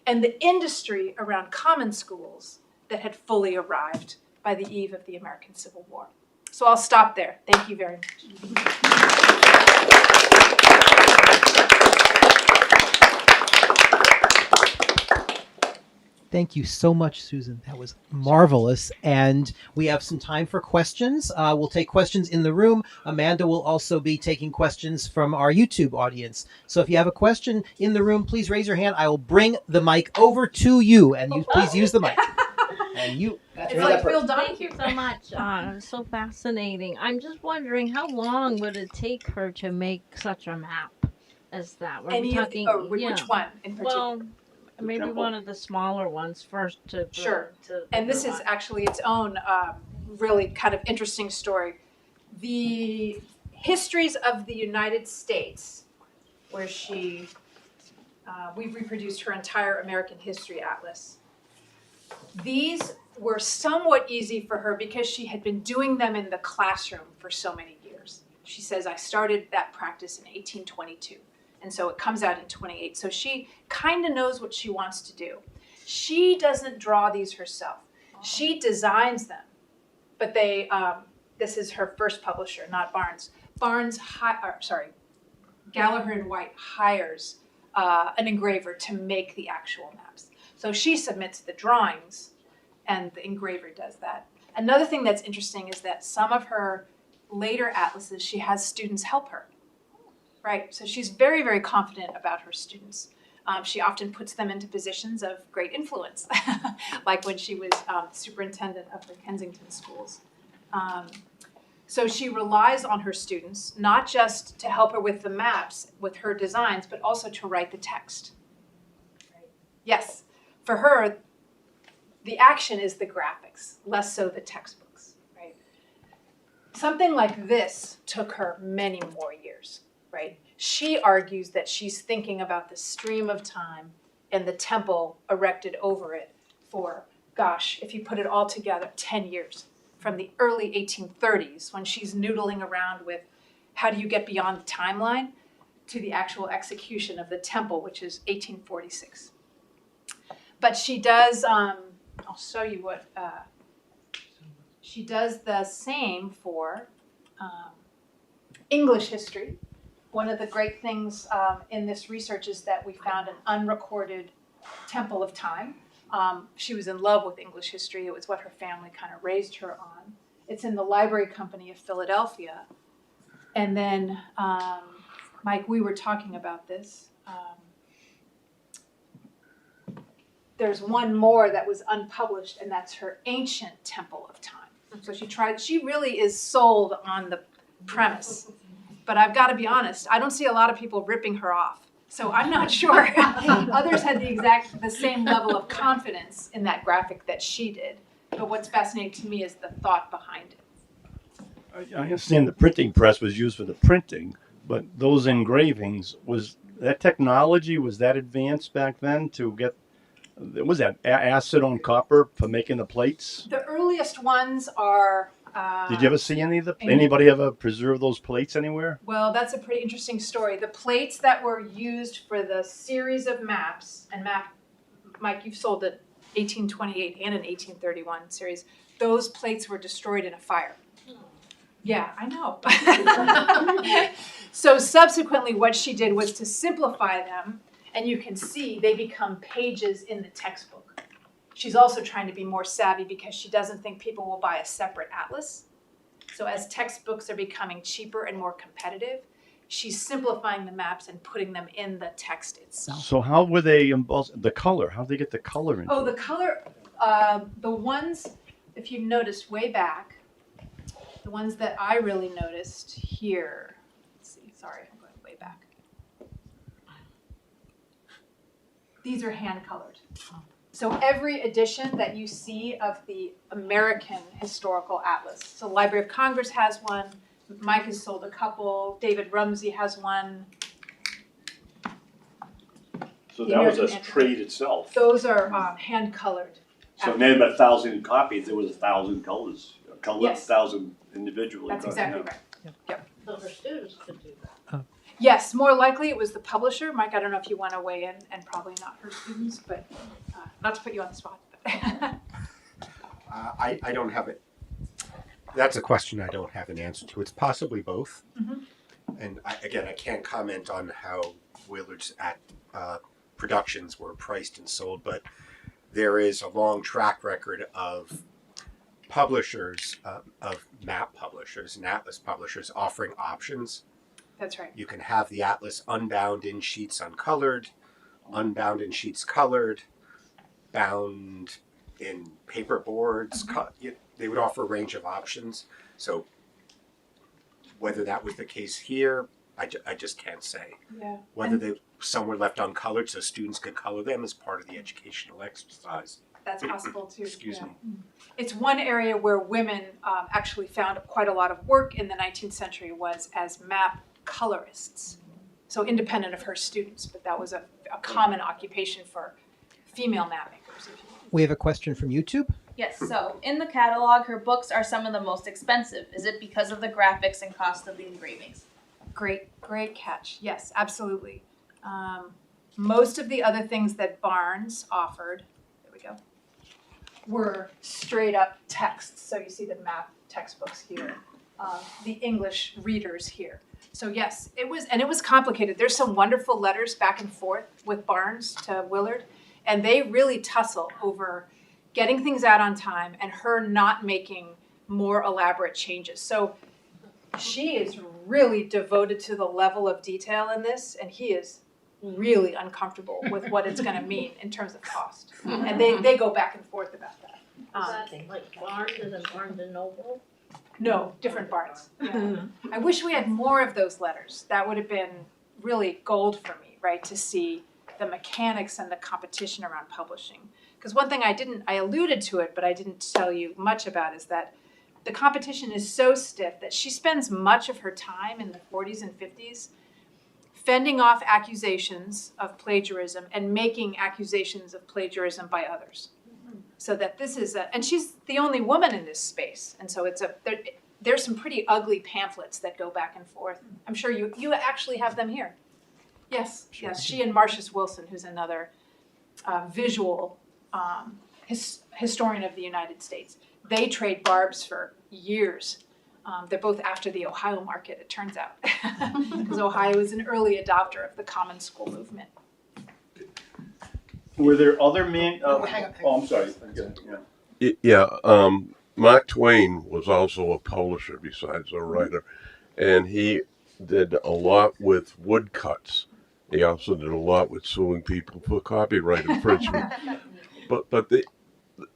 and the industry around common schools that had fully arrived by the eve of the American Civil War. So I'll stop there. Thank you very much. Thank you so much, Susan. That was marvelous. And we have some time for questions. We'll take questions in the room. Amanda will also be taking questions from our YouTube audience. So if you have a question in the room, please raise your hand. I will bring the mic over to you, and you please use the mic. And you, It's like Phil Thank you so much. So fascinating. I'm just wondering, how long would it take her to make such a map as that? We're Any of talking, the, which one in particular? well, maybe one of the smaller ones first to Sure. to And this is Vermont. actually its own really kind of interesting story. The histories of the United States, where we've reproduced her entire American History Atlas. These were somewhat easy for her because she had been doing them in the classroom for so many years. She says, I started that practice in 1822. And so it comes out in 28. So she kind of knows what she wants to do. She doesn't draw these herself. She designs them. But this is her first publisher, not Barnes. Gallagher and White hires an engraver to make the actual maps. So she submits the drawings, and the engraver does that. Another thing that's interesting is that some of her later atlases, she has students help her. Right, so she's very, very confident about her students. She often puts them into positions of great influence, like when she was superintendent of the Kensington schools. So she relies on her students, not just to help her with the maps, with her designs, but also to write the text. Right. Yes, for her, the action is the graphics, less so the textbooks. Right. Something like this took her many more years. Right? She argues that she's thinking about the stream of time and the temple erected over it for, gosh, if you put it all together, 10 years, from the early 1830s, when she's noodling around with how do you get beyond the timeline, to the actual execution of the temple, which is 1846. But she does, I'll show you what, she does the same for English history. One of the great things in this research is that we found an unrecorded temple of time. She was in love with English history. It was what her family kind of raised her on. It's in the Library Company of Philadelphia. And then, Mike, we were talking about this. There's one more that was unpublished, and that's her ancient temple of time. So she really is sold on the premise. But I've got to be honest, I don't see a lot of people ripping her off. So I'm not sure others had the same level of confidence in that graphic that she did. But what's fascinating to me is the thought behind it. I understand the printing press was used for the printing, but those engravings, was that technology, was that advanced back then to get, was that acid on copper for making the plates? The earliest ones are... Did you ever see anybody ever preserve those plates anywhere? Well, that's a pretty interesting story. The plates that were used for the series of maps, and Mike, you've sold an 1828 and an 1831 series, those plates were destroyed in a fire. Yeah, I know. So subsequently what she did was to simplify them, and you can see they become pages in the textbook. She's also trying to be more savvy because she doesn't think people will buy a separate atlas. So as textbooks are becoming cheaper and more competitive, she's simplifying the maps and putting them in the text itself. So how were they embossed? The color? How did they get the color into Oh, the it? color, the ones, if you noticed way back, the ones that I really noticed here, let's see, sorry, I'm going way back. These are hand colored. So every edition that you see of the American Historical Atlas, so Library of Congress has one, Mike has sold a couple, David Rumsey has one. So The that was a American trade itself. Those are hand colored. So they had about 1,000 copies. There was 1,000 colors. Yes. 1,000 individually. That's exactly right. So her students could do that. Yes, more likely it was the publisher. Mike, I don't know if you want to weigh in, and probably not her students, but not to put you on the spot. I don't have it. That's a question I don't have an answer to. It's possibly both. And I can't comment on how Willard's productions were priced and sold, but there is a long track record of publishers, of map publishers and atlas publishers offering options. That's right. You can have the atlas unbound in sheets uncolored, unbound in sheets colored, bound in paper boards. They would offer a range of options. So whether that was the case here, I just can't say. Yeah. Whether some were left uncolored so students could color them as part of the educational exercise. That's possible too. Excuse me. It's one area where women actually found quite a lot of work in the 19th century was as map colorists. So independent of her students, but that was a common occupation for female map makers. We have a question from YouTube. Yes, so in the catalog, her books are some of the most expensive. Is it because of the graphics and cost of the engravings? Great catch. Yes, absolutely. Most of the other things that Barnes offered, there we go, were straight up texts. So you see the map textbooks here, the English readers here. So yes, it was complicated. There's some wonderful letters back and forth with Barnes to Willard, and they really tussle over getting things out on time and her not making more elaborate changes. So she is really devoted to the level of detail in this, and he is really uncomfortable with what it's going to mean in terms of cost. And they go back and forth about that. Is that like Barnes and Barnes and Noble? No, different Barnes. Yeah. I wish we had more of those letters. That would have been really gold for me, right, to see the mechanics and the competition around publishing. Because one thing I alluded to it, but I didn't tell you much about is that the competition is so stiff that she spends much of her time in the 40s and 50s fending off accusations of plagiarism and making accusations of plagiarism by others. So that this is and she's the only woman in this space. And so there's some pretty ugly pamphlets that go back and forth. I'm sure you actually have them here. Yes, sure. Yes, she and Marcius Wilson, who's another visual historian of the United States. They trade barbs for years. They're both after the Ohio market, it turns out, because Ohio is an early adopter of the common school movement. Were there other hang on. Oh, I'm sorry. Yeah. Yeah, Mark Twain was also a publisher besides a writer, and he did a lot with woodcuts. He also did a lot with suing people for copyright infringement.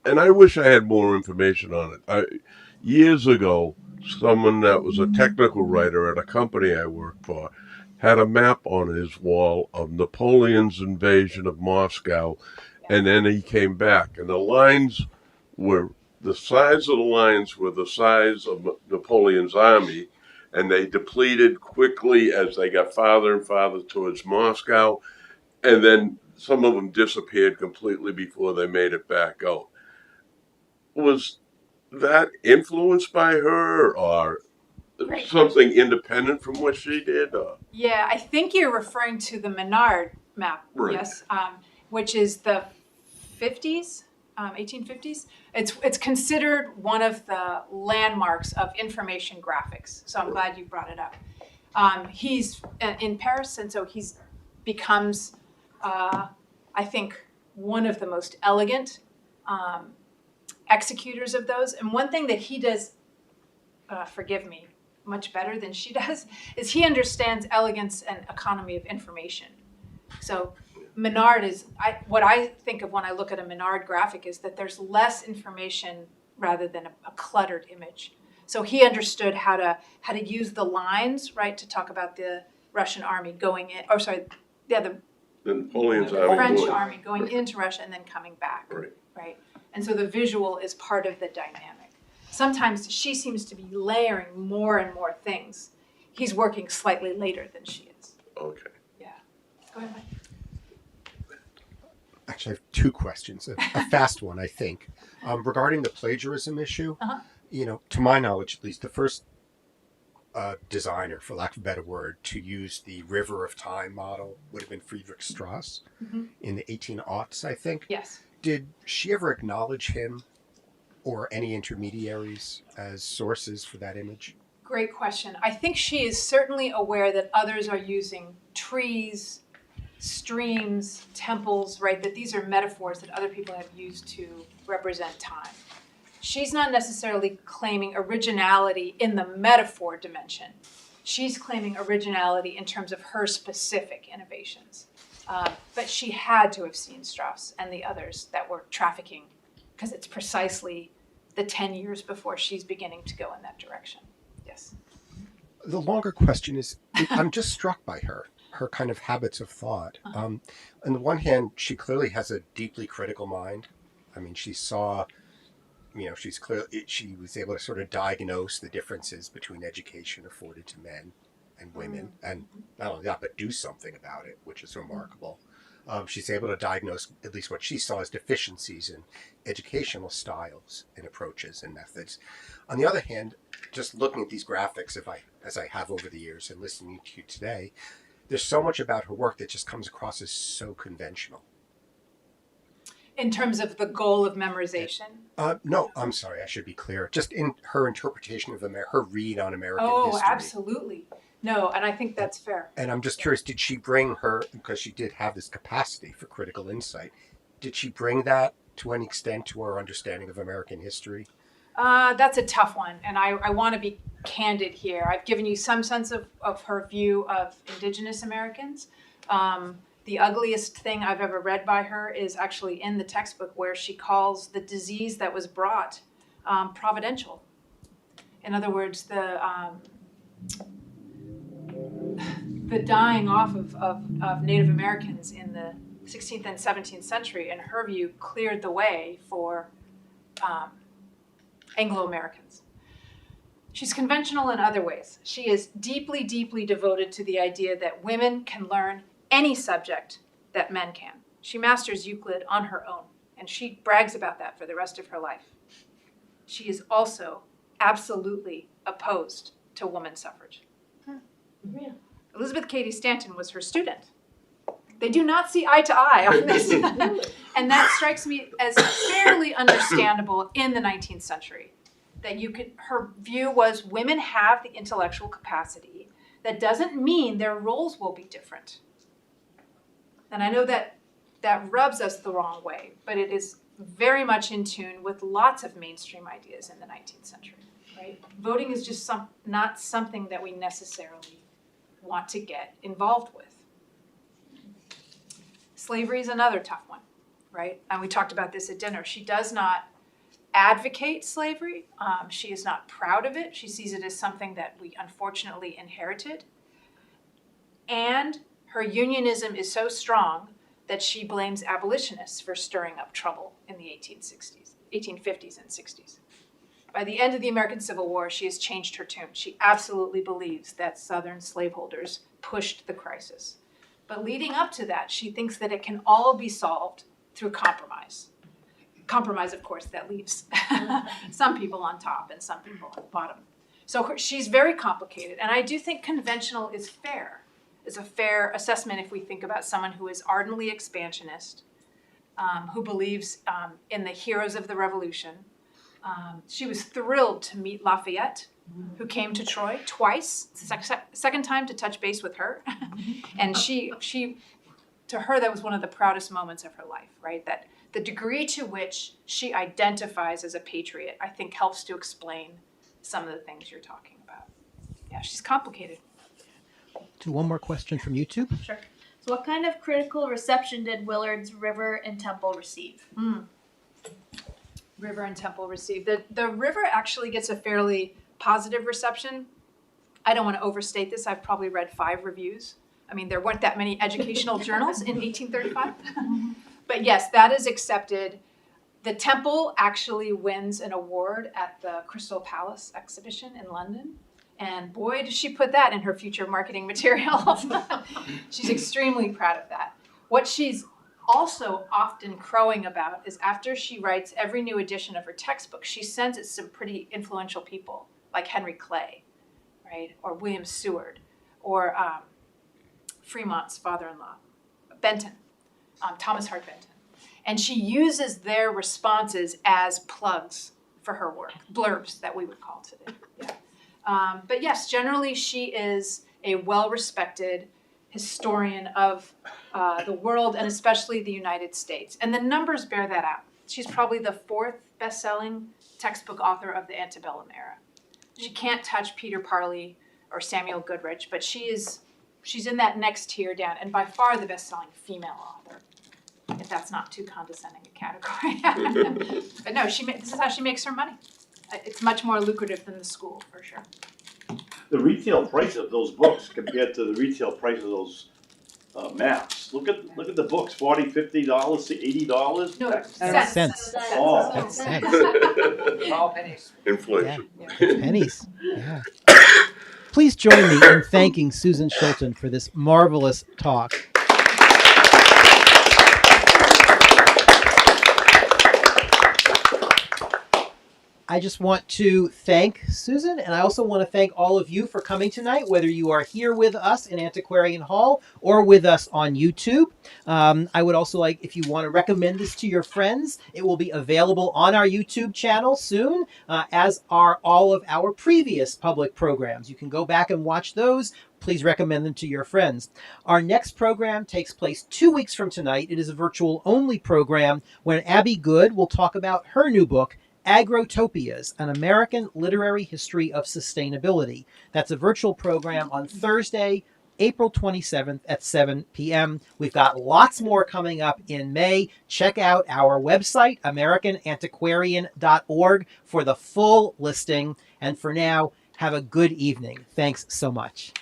And I wish I had more information on it. Years ago, someone that was a technical writer at a company I worked for had a map on his wall of Napoleon's invasion of Moscow, and then he came back, and the lines were the size of the lines were the size of Napoleon's army, and they depleted quickly as they got farther and farther towards Moscow, and then some of them disappeared completely before they made it back out. Was that influenced by her, or something independent from what she did? Yeah, I think you're referring to the Menard map, Right. yes, which is the 50s, 1850s. It's considered one of the landmarks of information graphics, so I'm glad you brought it up. He's in Paris, and so he's becomes, I think, one of the most elegant executors of those. And one thing that he does, forgive me, much better than she does, is he understands elegance and economy of information. So Menard is, what I think of when I look at a Menard graphic is that there's less information rather than a cluttered image. So he understood how to use the lines, right, to talk about the Russian army going in, or sorry, the Napoleon's French army. army going into Russia and then coming back, right? And so the visual is part of the dynamic. Sometimes she seems to be layering more and more things. He's working slightly later than she is. Okay. Yeah. Go ahead, Mike. Actually, I have two questions. A fast one, I think. Regarding the plagiarism issue, you know, to my knowledge, at least, the first designer, for lack of a better word, to use the River of Time model would have been Friedrich Strauss in the 1800s, I think. Yes. Did she ever acknowledge him or any intermediaries as sources for that image? Great question. I think she is certainly aware that others are using trees, streams, temples, right? That these are metaphors that other people have used to represent time. She's not necessarily claiming originality in the metaphor dimension. She's claiming originality in terms of her specific innovations. But she had to have seen Strauss and the others that were trafficking, because it's precisely the 10 years before she's beginning to go in that direction. Yes. The longer question is, I'm just struck by her kind of habits of thought. On the one hand, she clearly has a deeply critical mind. I mean, she saw, you know, she was able to sort of diagnose the differences between education afforded to men and women, and not only that, but do something about it, which is remarkable. She's able to diagnose at least what she saw as deficiencies in educational styles and approaches and methods. On the other hand, just looking at these graphics, as I have over the years and listening to you today, there's so much about her work that just comes across as so conventional. In terms of the goal of memorization? No, I'm sorry, I should be clear. Just in her interpretation of her read on American history. Oh, absolutely. No, and I think that's fair. And I'm just curious, did she bring her, because she did have this capacity for critical insight, did she bring that to any extent to her understanding of American history? That's a tough one, and I want to be candid here. I've given you some sense of her view of Indigenous Americans. The ugliest thing I've ever read by her is actually in the textbook, where she calls the disease that was brought providential. In other words, the dying off of Native Americans in the 16th and 17th century, in her view, cleared the way for Anglo-Americans. She's conventional in other ways. She is deeply, deeply devoted to the idea that women can learn any subject that men can. She masters Euclid on her own, and she brags about that for the rest of her life. She is also absolutely opposed to women's suffrage. Yeah. Elizabeth Cady Stanton was her student. They do not see eye to eye on this. And that strikes me as fairly understandable in the 19th century. That her view was women have the intellectual capacity. That doesn't mean their roles will be different. And I know that rubs us the wrong way, but it is very much in tune with lots of mainstream ideas in the 19th century, right? Voting is just not something that we necessarily want to get involved with. Slavery is another tough one, right? And we talked about this at dinner. She does not advocate slavery. She is not proud of it. She sees it as something that we unfortunately inherited. And her unionism is so strong that she blames abolitionists for stirring up trouble in the 1850s and 60s. By the end of the American Civil War, she has changed her tune. She absolutely believes that Southern slaveholders pushed the crisis. But leading up to that, she thinks that it can all be solved through compromise. Compromise, of course, that leaves some people on top and some people at the bottom. So she's very complicated. And I do think conventional is fair. It's a fair assessment if we think about someone who is ardently expansionist, who believes in the heroes of the revolution. She was thrilled to meet Lafayette, who came to Troy twice. It's the second time to touch base with her. And she, to her, that was one of the proudest moments of her life, right? That the degree to which she identifies as a patriot, I think, helps to explain some of the things you're talking about. Yeah, she's complicated. To one more question from YouTube. Sure. So what kind of critical reception did Willard's River and Temple receive? River and Temple received. The River actually gets a fairly positive reception. I don't want to overstate this. I've probably read 5 reviews. I mean, there weren't that many educational journals in 1835. But yes, that is accepted. The Temple actually wins an award at the Crystal Palace exhibition in London. And boy, does she put that in her future marketing materials. She's extremely proud of that. What she's also often crowing about is after she writes every new edition of her textbook, she sends it to some pretty influential people like Henry Clay, right? Or William Seward, or Fremont's father-in-law, Benton, Thomas Hart Benton. And she uses their responses as plugs for her work, blurbs that we would call today. Yeah. But yes, generally she is a well-respected historian of the world and especially the United States. And the numbers bear that out. She's probably the 4th best-selling textbook author of the antebellum era. She can't touch Peter Parley or Samuel Goodrich, but she's in that next tier down, and by far the best-selling female author, if that's not too condescending a category. But no, this is how she makes her money. It's much more lucrative than the school, for sure. The retail price of those books compared to the retail price of those maps. Look at the books, $40, $50 to $80. No, Cents. cents. Oh. That's cents. All pennies. Inflation. Pennies. Yeah. Please join me in thanking Susan Schulten for this marvelous talk. I just want to thank Susan, and I also want to thank all of you for coming tonight, whether you are here with us in Antiquarian Hall or with us on YouTube. I would also like, if you want to recommend this to your friends, it will be available on our YouTube channel soon, as are all of our previous public programs. You can go back and watch those. Please recommend them to your friends. Our next program takes place 2 weeks from tonight. It is a virtual-only program when Abby Good will talk about her new book, Agrotopias, an American Literary History of Sustainability. That's a virtual program on Thursday, April 27th at 7 p.m. We've got lots more coming up in May. Check out our website, AmericanAntiquarian.org, for the full listing. And for now, have a good evening. Thanks so much.